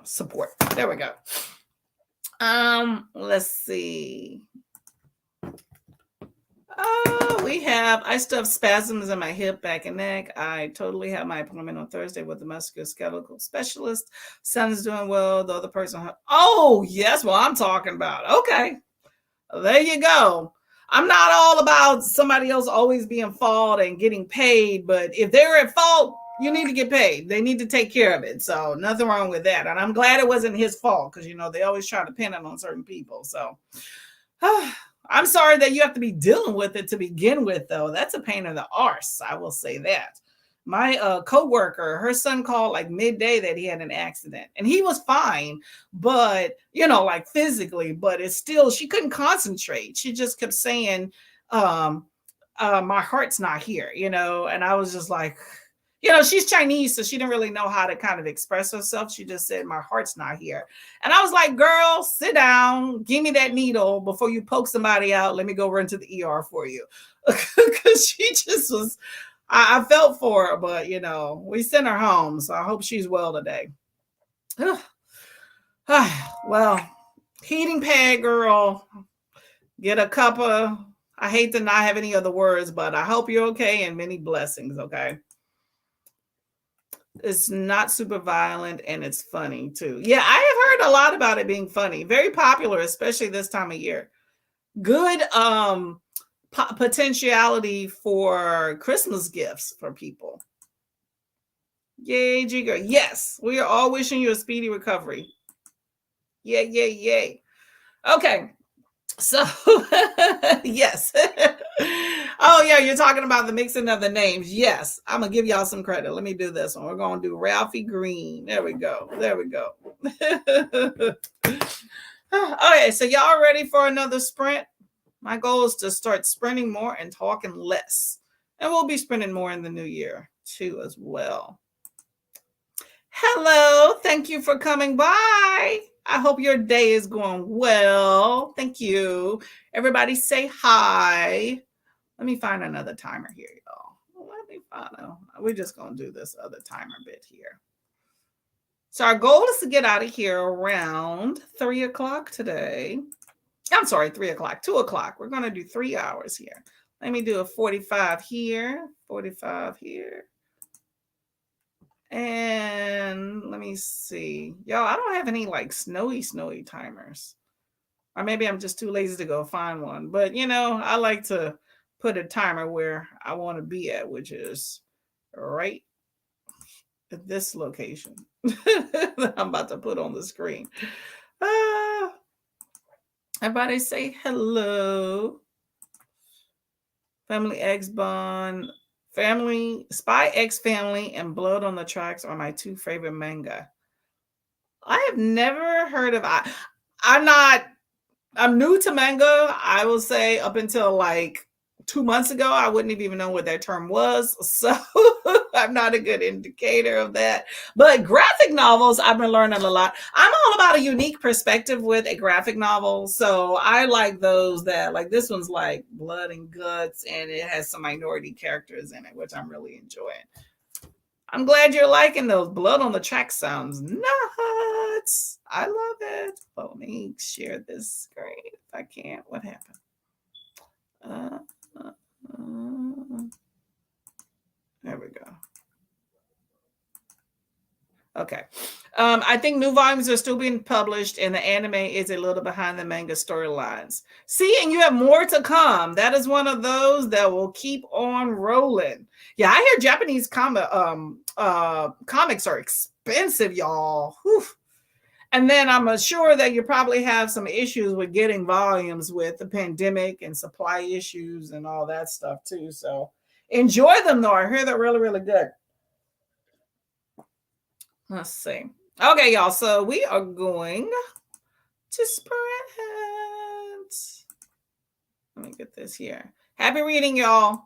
Support. There we go. Let's see. I still have spasms in my hip, back, and neck. I totally have my appointment on Thursday with the musculoskeletal specialist. Son's doing well. The other person. Oh, yes. Well, I'm talking about. Okay. There you go. I'm not all about somebody else always being fault and getting paid, but if they're at fault, you need to get paid. They need to take care of it. So nothing wrong with that. And I'm glad it wasn't his fault, because, they always try to pin it on certain people. So I'm sorry that you have to be dealing with it to begin with, though. That's a pain in the arse. I will say that. My coworker, her son called like midday that he had an accident, and he was fine, but like physically, but it's still, she couldn't concentrate. She just kept saying, my heart's not here, and I was just like, she's Chinese, so she didn't really know how to kind of express herself. She just said, my heart's not here. And I was like, girl, sit down, give me that needle before you poke somebody out. Let me go run to the ER for you. Because she just was, I felt for her, but we sent her home. So I hope she's well today. Well, heating pad, girl, get a cup of, I hate to not have any other words, but I hope you're okay, and many blessings. Okay. It's not super violent, and it's funny too. Yeah, I have heard a lot about it being funny. Very popular, especially this time of year. Good potentiality for Christmas gifts for people. Yay, Jigger. Yes, we are all wishing you a speedy recovery. Yay. Okay. So, yes. Oh yeah, you're talking about the mixing of the names. Yes, I'm gonna give y'all some credit. Let me do this one. We're gonna do Ralphie Green. There we go. There we go. Okay, so y'all ready for another sprint? My goal is to start sprinting more and talking less. And we'll be sprinting more in the new year too, as well. Hello, thank you for coming by. I hope your day is going well. Thank you. Everybody say hi. Let me find another timer here, y'all. Let me find out. We're just going to do this other timer bit here. So our goal is to get out of here around 3 o'clock today. I'm sorry, 3 o'clock, 2 o'clock. We're going to do 3 hours here. Let me do a 45 here, 45 here. And let me see. Y'all, I don't have any like snowy timers. Or maybe I'm just too lazy to go find one. But, I like to put a timer where I want to be at, which is right at this location that I'm about to put on the screen. Everybody say hello. Family X Bond, Family, Spy X Family, and Blood on the Tracks are my two favorite manga. I have never heard of. I'm new to manga. I will say up until like 2 months ago, I wouldn't even know what that term was. So I'm not a good indicator of that. But graphic novels, I've been learning a lot. I'm all about a unique perspective with a graphic novel. So I like those that, like this one's like blood and guts, and it has some minority characters in it, which I'm really enjoying. I'm glad you're liking those. Blood on the Track sounds nuts. I love it. Let me share this screen if I can. What happened? Uh, uh, there we go. Okay. I think new volumes are still being published, and the anime is a little behind the manga storylines. See, and you have more to come. That is one of those that will keep on rolling. Yeah, I hear Japanese comics are expensive, y'all. Whew. And then I'm sure that you probably have some issues with getting volumes with the pandemic and supply issues and all that stuff too. So enjoy them though. I hear they're really, really good. Let's see. Okay, y'all. So we are going to sprint. Let me get this here. Happy reading, y'all.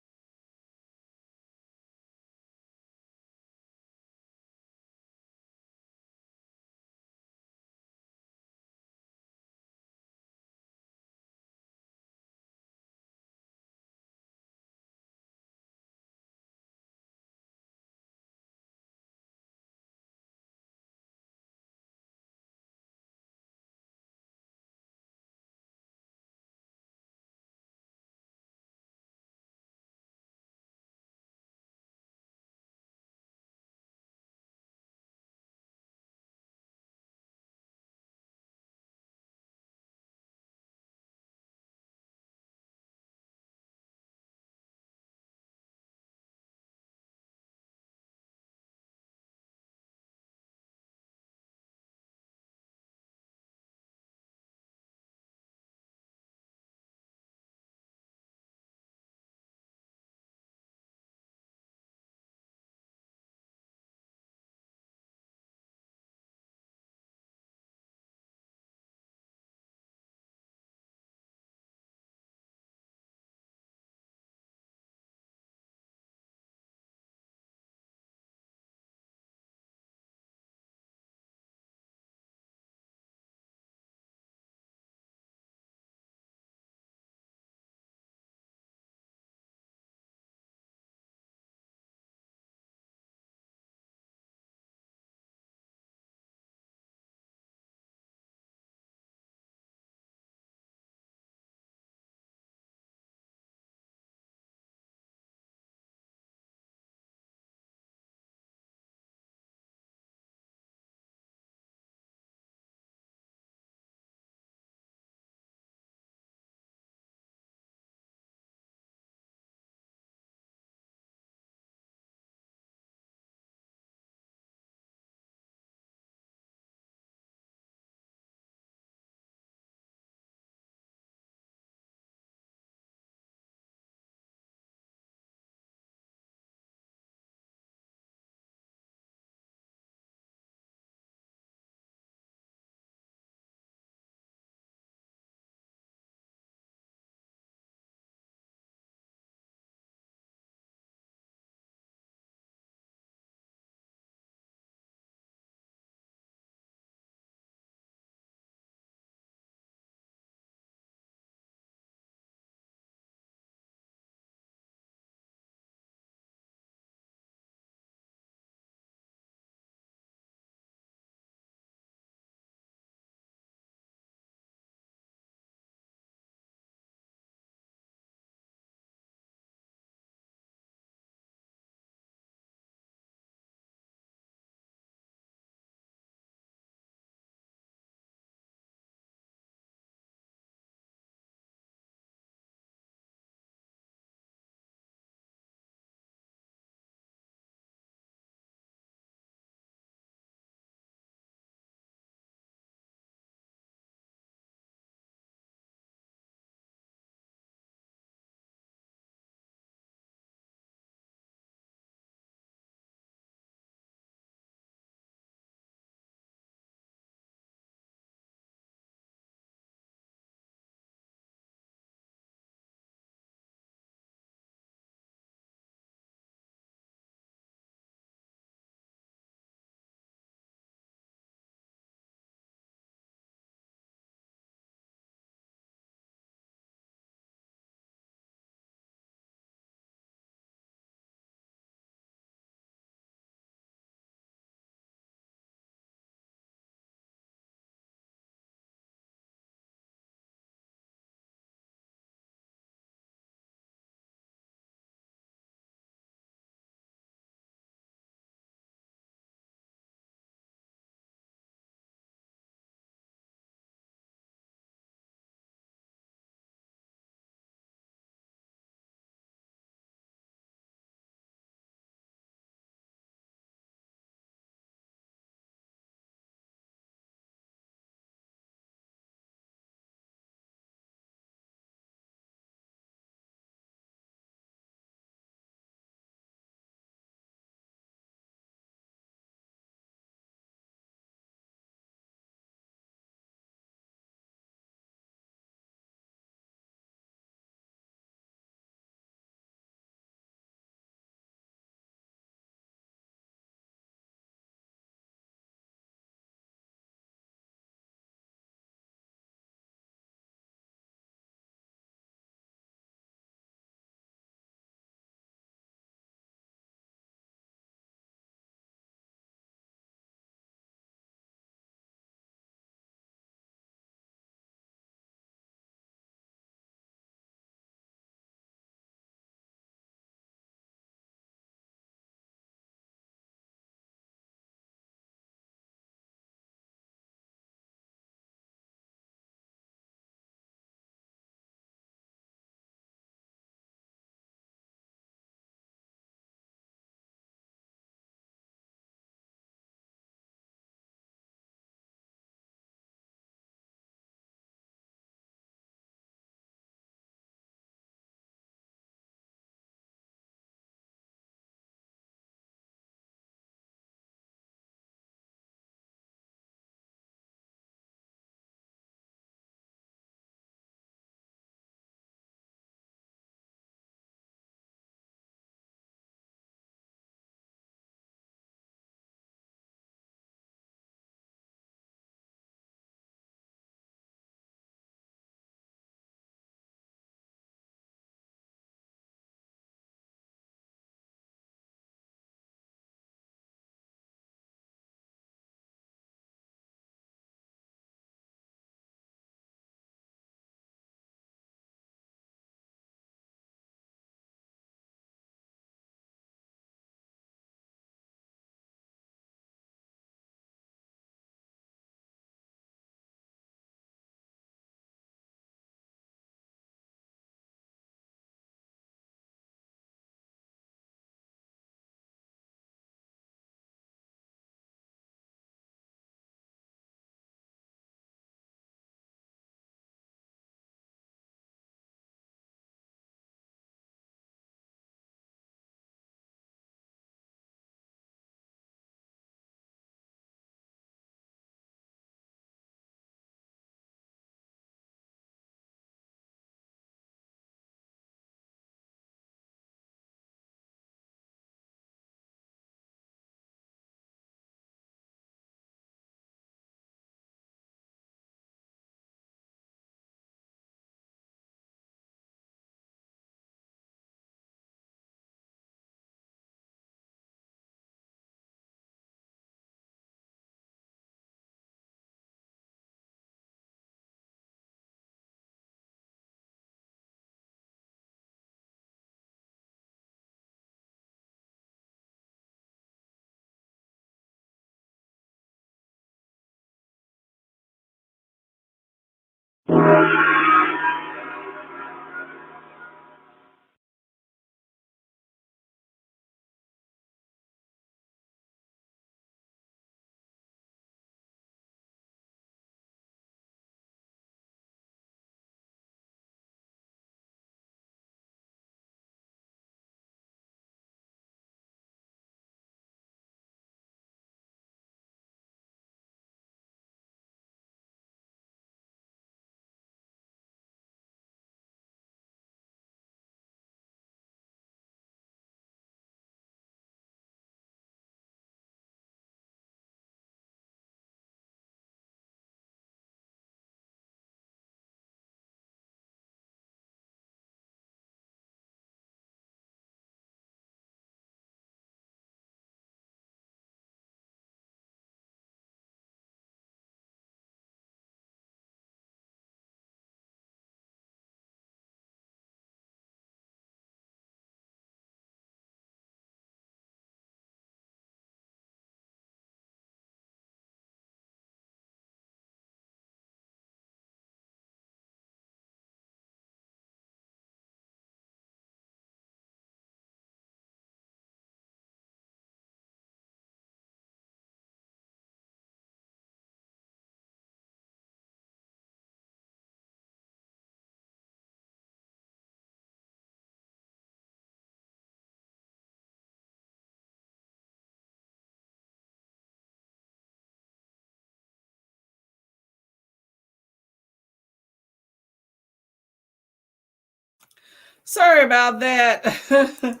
Sorry about that.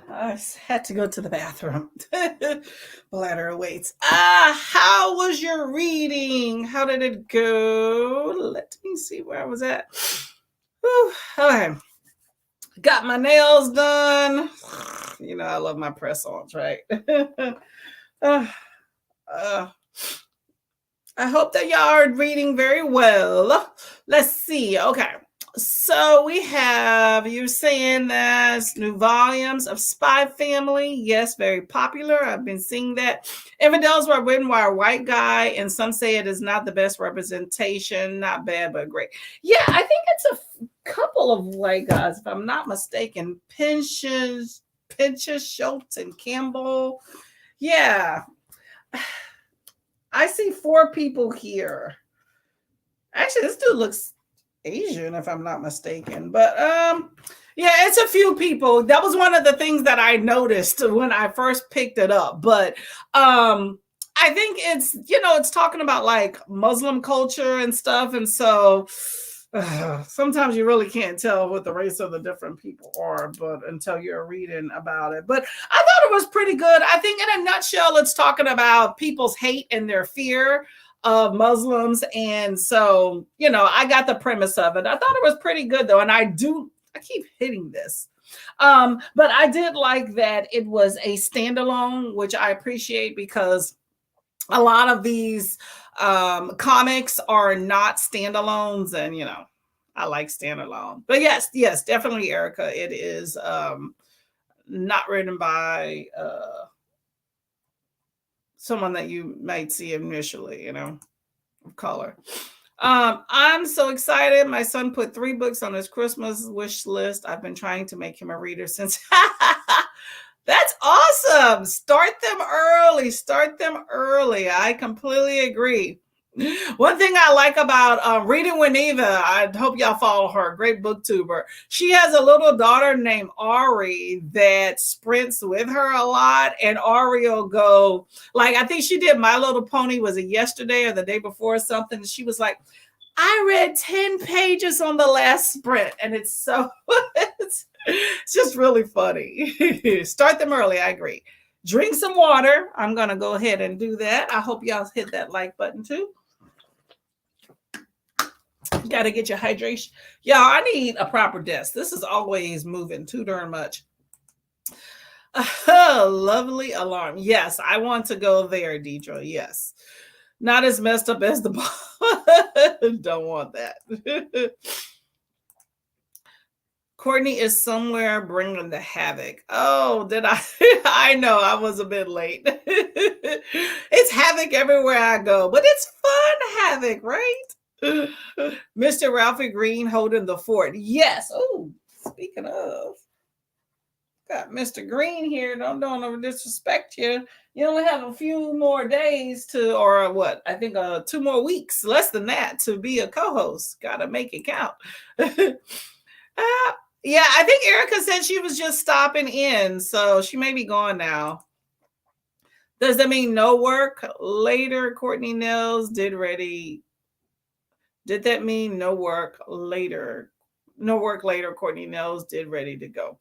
I had to go to the bathroom. Bladder awaits. How was your reading? How did it go? Let me see where I was at. Whew, okay. Got my nails done. You know, I love my press ons, right? uh, uh, I hope that y'all are reading very well. Let's see. Okay. So we have, you're saying there's new volumes of Spy Family. Yes, very popular. I've been seeing that. Infidels were written by a white guy, and some say it is not the best representation. Not bad, but great. Yeah, I think it's a couple of white guys, if I'm not mistaken. Pinches, Schultz, and Campbell. Yeah. I see 4 people here. Actually, this dude looks Asian, if I'm not mistaken. But yeah, it's a few people. That was one of the things that I noticed when I first picked it up. But I think it's, you know, it's talking about like Muslim culture and stuff. And so sometimes you really can't tell what the race of the different people are, but until you're reading about it. But I thought it was pretty good. I think in a nutshell, it's talking about people's hate and their fear of Muslims. And so, you know, I got the premise of it. I thought it was pretty good though. And I keep hitting this. But I did like that it was a standalone, which I appreciate because a lot of these comics are not standalones, and you know, I like standalone. But yes, definitely, Erica. It is not written by someone that you might see initially, you know, of color. I'm so excited. My son put 3 books on his Christmas wish list. I've been trying to make him a reader since. That's awesome. Start them early. I completely agree. One thing I like about Reading Wineva, I hope y'all follow her, great booktuber. She has a little daughter named Ari that sprints with her a lot, and Ari will go, like, I think she did My Little Pony, was it yesterday or the day before or something? She was like, I read 10 pages on the last sprint, and it's so, it's just really funny. Start them early, I agree. Drink some water. I'm going to go ahead and do that. I hope y'all hit that like button too. Got to get your hydration. Y'all, I need a proper desk. This is always moving too darn much. Lovely alarm. Yes, I want to go there, Deidre. Yes. Not as messed up as the don't want that. Courtney is somewhere bringing the havoc. Oh, did I? I know I was a bit late. It's havoc everywhere I go, but it's fun havoc, right? Mr. Ralphie Green holding the fort. Yes. Oh, speaking of, got Mr. Green here. Don't disrespect you. You only have a few more days to, or what? I think 2 more weeks, less than that, to be a co-host. Got to make it count. Yeah, I think Erica said she was just stopping in, so she may be gone now. Does that mean no work later? Courtney Nels did ready. Did that mean no work later? No work later. Courtney Nels did ready to go.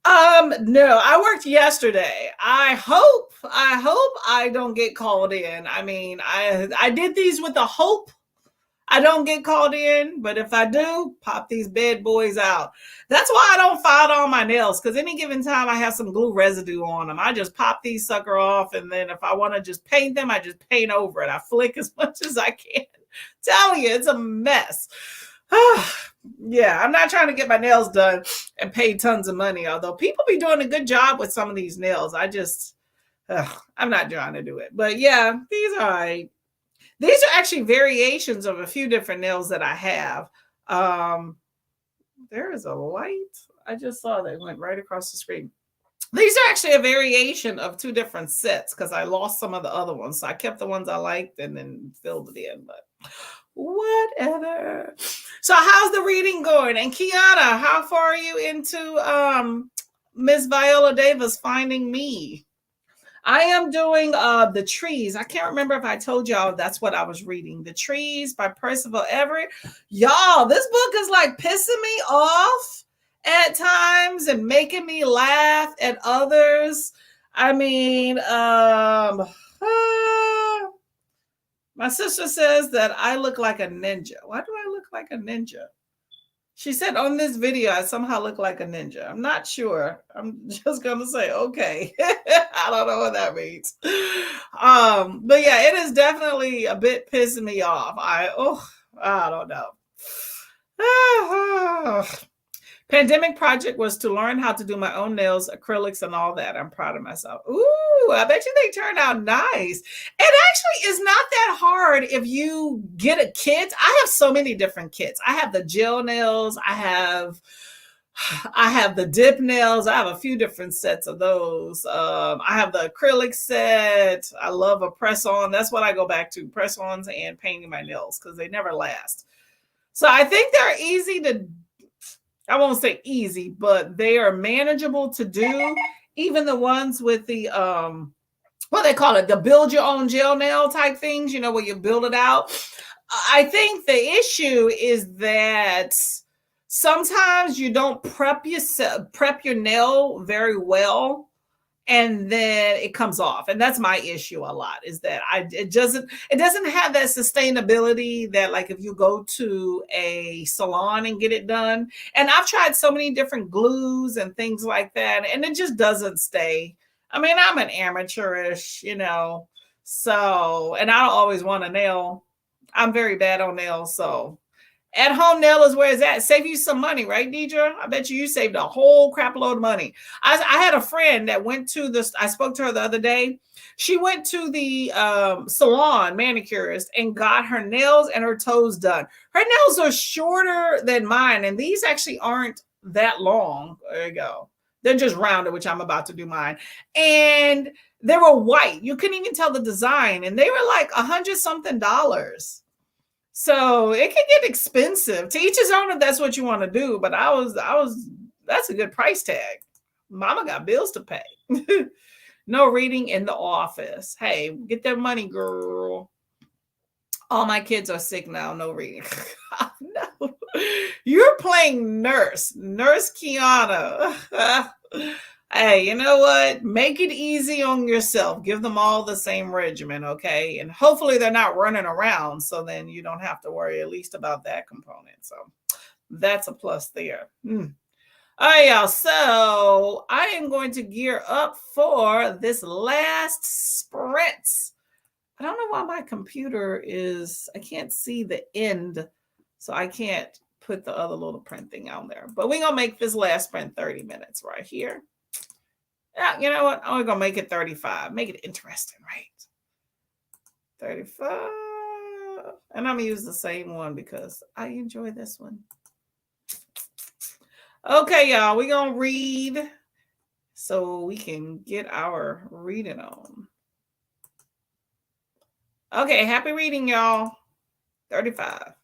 No, I worked yesterday. I hope I don't get called in. I mean, I did these with the hope I don't get called in, but if I do, pop these bad boys out. That's why I don't file all my nails, because any given time I have some glue residue on them. I just pop these sucker off, and then if I want to just paint them, I just paint over it. I flick as much as I can. Tell you, it's a mess. Yeah, I'm not trying to get my nails done and pay tons of money, although people be doing a good job with some of these nails. I'm not trying to do it. But yeah, these are all right. These are actually variations of a few different nails that I have. There is a light. I just saw that went right across the screen. These are actually a variation of 2 different sets because I lost some of the other ones. So I kept the ones I liked and then filled it in. But whatever. So how's the reading going? And Kiana, how far are you into Miss Viola Davis Finding Me? I am doing The Trees. I can't remember if I told y'all that's what I was reading. The Trees by Percival Everett. Y'all, this book is like pissing me off. at times and making me laugh at others. I mean, my sister says that I look like a ninja. Why do I look like a ninja? She said on this video, I somehow look like a ninja. I'm not sure. I'm just gonna say okay. I don't know what that means. But yeah, it is definitely a bit pissing me off. I don't know. Pandemic project was to learn how to do my own nails, acrylics, and all that. I'm proud of myself. Ooh, I bet you they turned out nice. It actually is not that hard if you get a kit. I have so many different kits. I have the gel nails. I have the dip nails. I have a few different sets of those. I have the acrylic set. I love a press on. That's what I go back to, press ons and painting my nails because they never last. So I think they're easy to, I won't say easy, but they are manageable to do. Even the ones with the what they call it, the build your own gel nail type things, where you build it out. I think the issue is that sometimes you don't prep your nail very well, and then it comes off, and that's my issue a lot, is that it doesn't have that sustainability that, like, if you go to a salon and get it done. And I've tried so many different glues and things like that, and it just doesn't stay. I mean, I'm an amateurish, so, and I don't always want a nail. I'm very bad on nails, so at home nail is where it's at. Save you some money, right, Deidre? I bet you saved a whole crap load of money. I had a friend that went to this. I spoke to her the other day. She went to the salon manicurist and got her nails and her toes done. Her nails are shorter than mine, and these actually aren't that long. There you go. They're just rounded, which I'm about to do mine. And they were white. You couldn't even tell the design, and they were like $100-something. So it can get expensive. To each his own if that's what you want to do. But that's a good price tag. Mama got bills to pay. No reading in the office. Hey, get that money, girl. All my kids are sick now. No reading. No. You're playing Nurse Kiana. Hey, you know what? Make it easy on yourself. Give them all the same regimen, okay? And hopefully they're not running around, so then you don't have to worry at least about that component. So that's a plus there. All right, y'all. So I am going to gear up for this last sprint. I don't know why my computer I can't see the end, so I can't put the other little print thing on there. But we're going to make this last sprint 30 minutes right here. Yeah, you know what? I'm only going to make it 35. Make it interesting, right? 35. And I'm going to use the same one because I enjoy this one. Okay, y'all. We're going to read so we can get our reading on. Okay, happy reading, y'all. 35.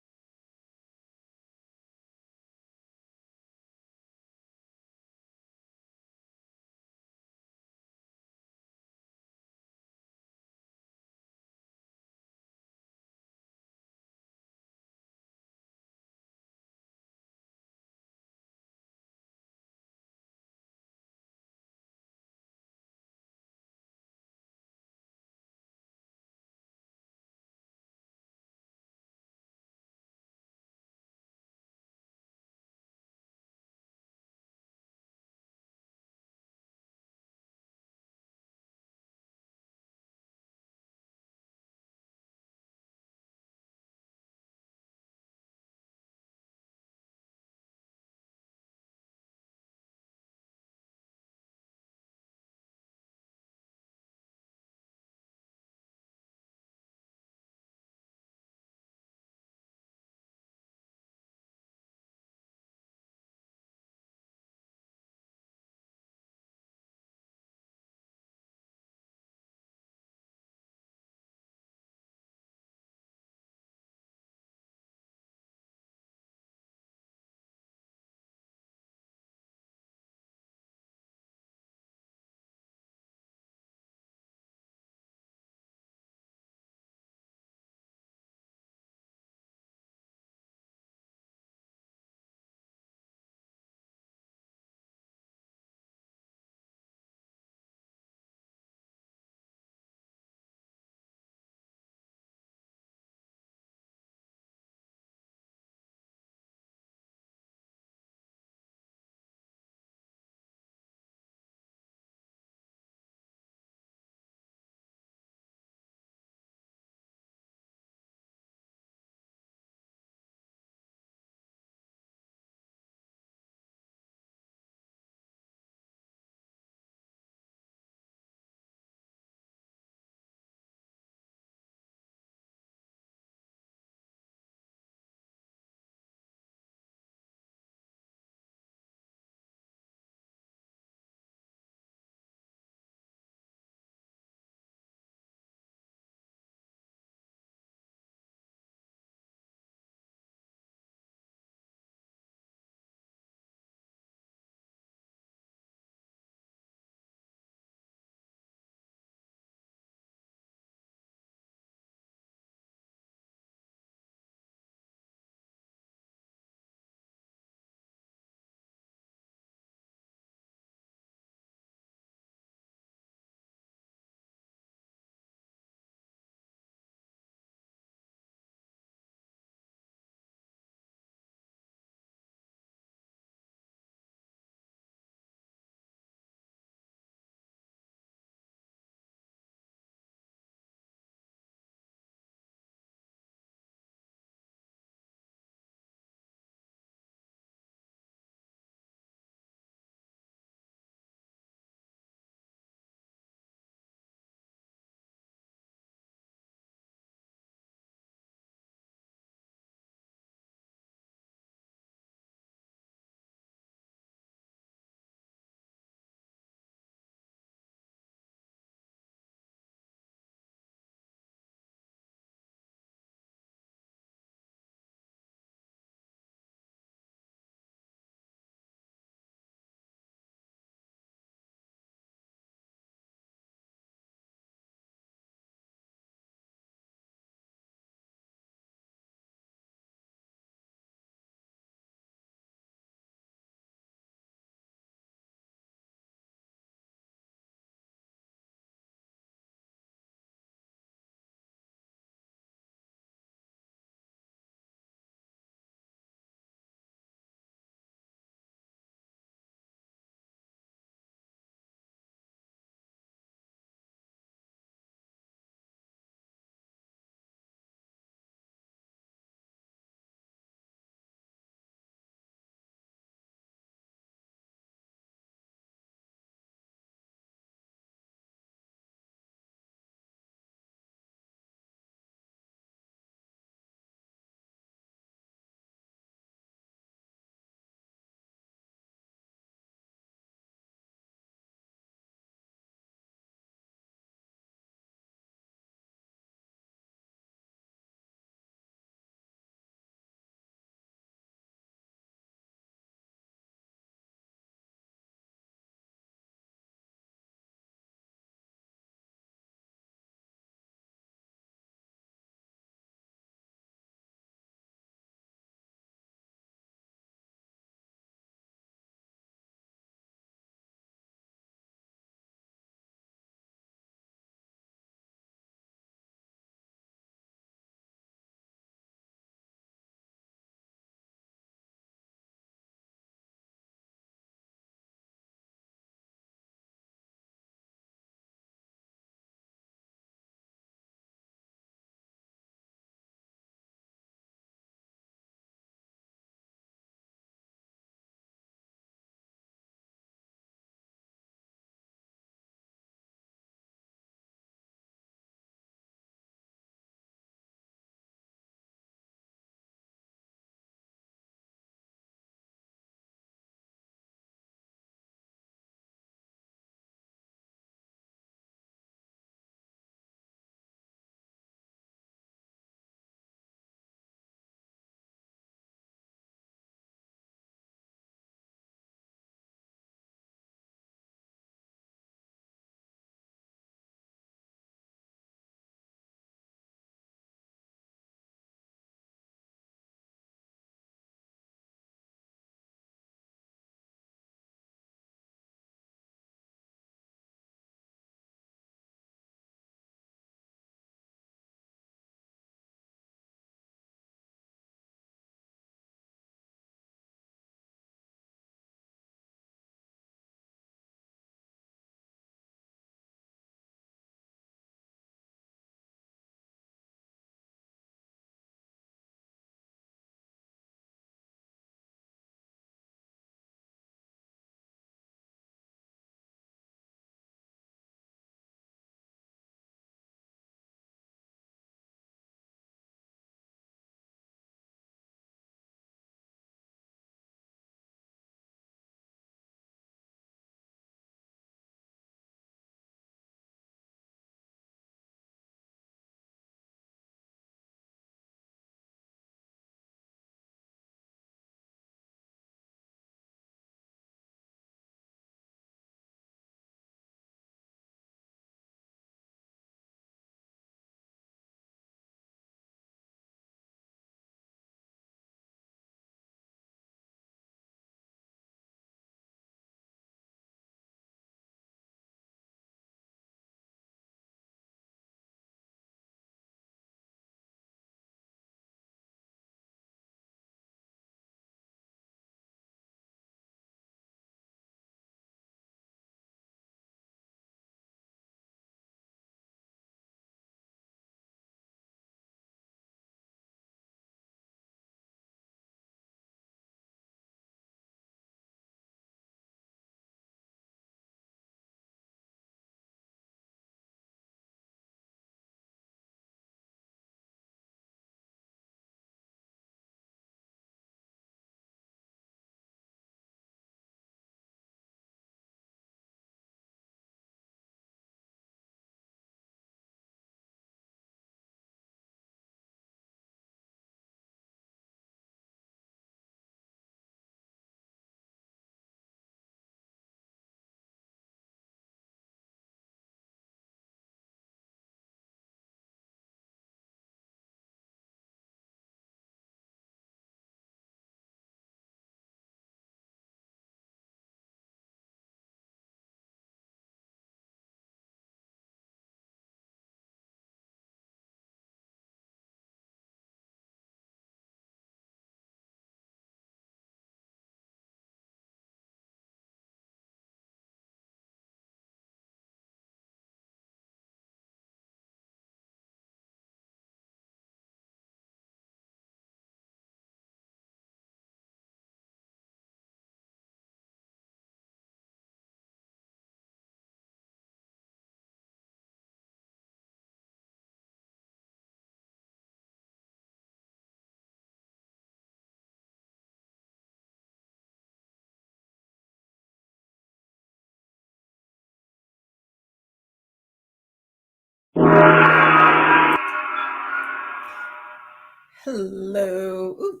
Hello. Ooh.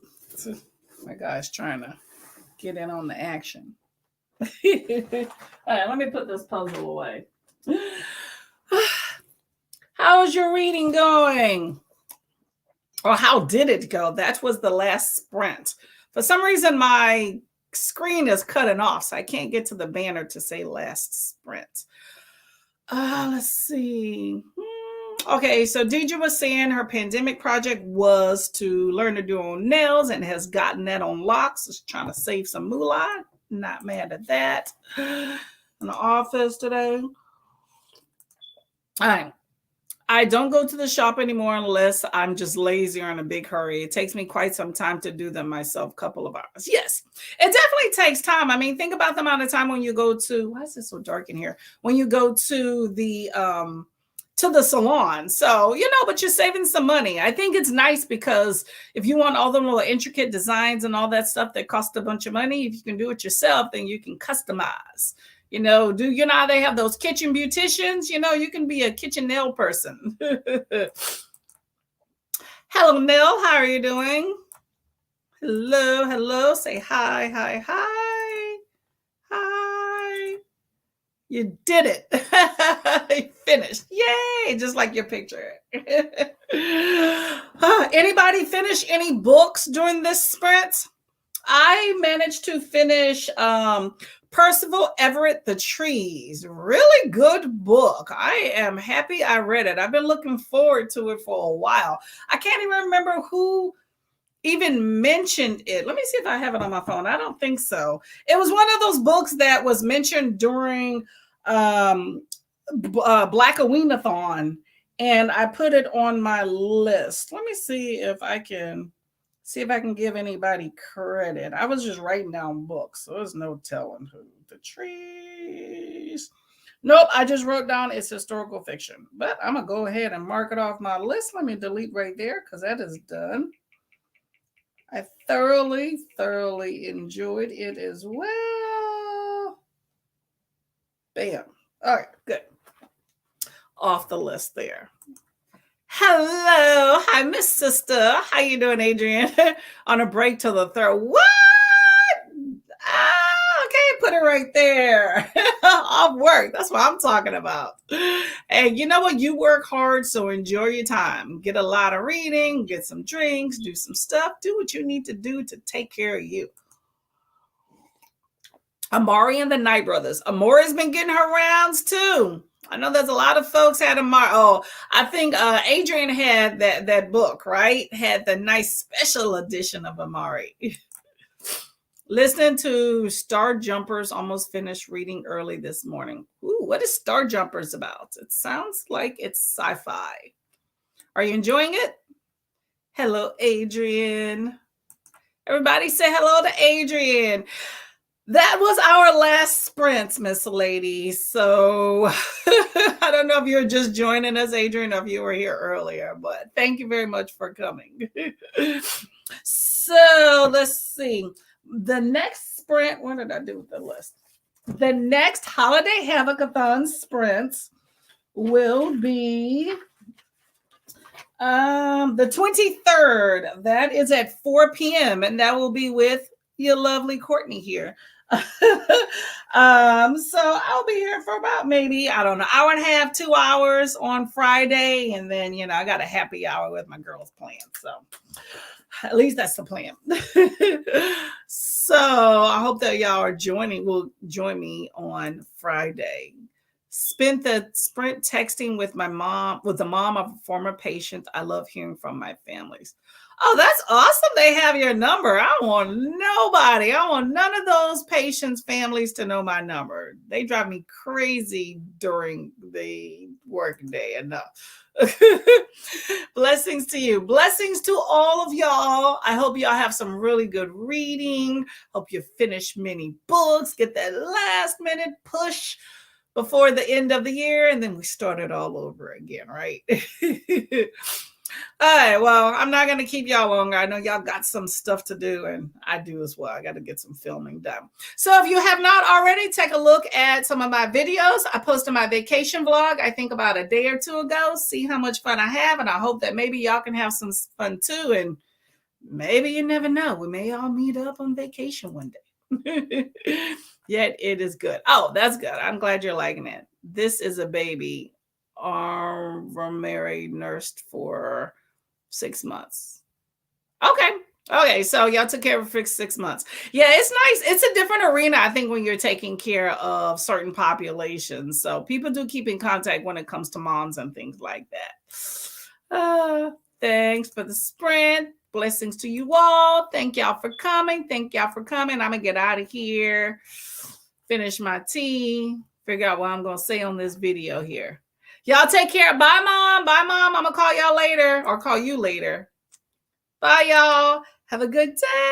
My guy's trying to get in on the action. All right, let me put this puzzle away. How's your reading going? Or how did it go? That was the last sprint. For some reason, my screen is cutting off, so I can't get to the banner to say last sprint. Let's see. Okay, so Deidre was saying her pandemic project was to learn to do her own nails and has gotten that on lock. So she's trying to save some moolah. Not mad at that. In the office today. All right. I don't go to the shop anymore unless I'm just lazy or in a big hurry. It takes me quite some time to do them myself, a couple of hours. Yes, it definitely takes time. I mean, think about the amount of time when you go to, why is it so dark in here? When you go to the salon. So, but you're saving some money. I think it's nice because if you want all the little intricate designs and all that stuff that cost a bunch of money, if you can do it yourself, then you can customize. Do you know how they have those kitchen beauticians? You can be a kitchen nail person. Hello, Nell. How are you doing? Hello, hello. Say hi, hi, hi. Hi. You did it. You finished. Yay. Just like your picture. Anybody finish any books during this sprint? I managed to finish Percival Everett, The Trees. Really good book. I am happy I read it. I've been looking forward to it for a while. I can't even remember who even mentioned it. Let me see if I have it on my phone. I don't think so. It was one of those books that was mentioned during Havoc-athon, and I put it on my list. Let me see if I can give anybody credit. I was just writing down books, so there's no telling who. The Trees. Nope, I just wrote down it's historical fiction. But I'm going to go ahead and mark it off my list. Let me delete right there because that is done. I thoroughly enjoyed it as well. Bam. All right, good. Off the list there. Hello. Hi, Miss Sister. How you doing, Adrian? On a break till the third. What? Okay, put it right there. Off work. That's what I'm talking about. And you know what? You work hard, so enjoy your time. Get a lot of reading, get some drinks, do some stuff. Do what you need to do to take care of you. Amari and the Knight Brothers. Amari's been getting her rounds too. I know there's a lot of folks had Amari. Oh, I think Adrian had that book, right? Had the nice special edition of Amari. Listening to Star Jumpers, almost finished reading early this morning. Ooh, what is Star Jumpers about? It sounds like it's sci-fi. Are you enjoying it? Hello, Adrian. Everybody say hello to Adrian. That was our last sprint, Miss Lady. So I don't know if you're just joining us, Adrian, or if you were here earlier, but thank you very much for coming. So let's see. The next sprint, what did I do with the list? The next holiday Havoc-athon sprint will be the 23rd. That is at 4 p.m. and that will be with your lovely Courtney here. So I'll be here for about maybe, I don't know, hour and a half, 2 hours on Friday. And then, I got a happy hour with my girls playing. So at least that's the plan. So I hope that y'all will join me on Friday. Spent the sprint texting with the mom of a former patient. I love hearing from my families. Oh, that's awesome. They have your number. I don't want nobody. I don't want none of those patients' families to know my number. They drive me crazy during the workday enough. Blessings to you. Blessings to all of y'all. I hope y'all have some really good reading. Hope you finish many books. Get that last minute push before the end of the year. And then we start it all over again, right? All right, well, I'm not going to keep y'all longer. I know y'all got some stuff to do, and I do as well. I got to get some filming done. So if you have not already, take a look at some of my videos. I posted my vacation vlog, I think about a day or two ago. See how much fun I have, and I hope that maybe y'all can have some fun too. And maybe you never know. We may all meet up on vacation one day. Yet it is good. Oh, that's good. I'm glad you're liking it. This is a baby. Married, nursed for 6 months. Okay. Okay. So y'all took care of it for 6 months. Yeah, it's nice. It's a different arena, I think, when you're taking care of certain populations. So people do keep in contact when it comes to moms and things like that. Thanks for the sprint. Blessings to you all. Thank y'all for coming. Thank y'all for coming. I'm going to get out of here, finish my tea, figure out what I'm going to say on this video here. Y'all take care. Bye, Mom. Bye, Mom. I'm going to call y'all later or call you later. Bye, y'all. Have a good day.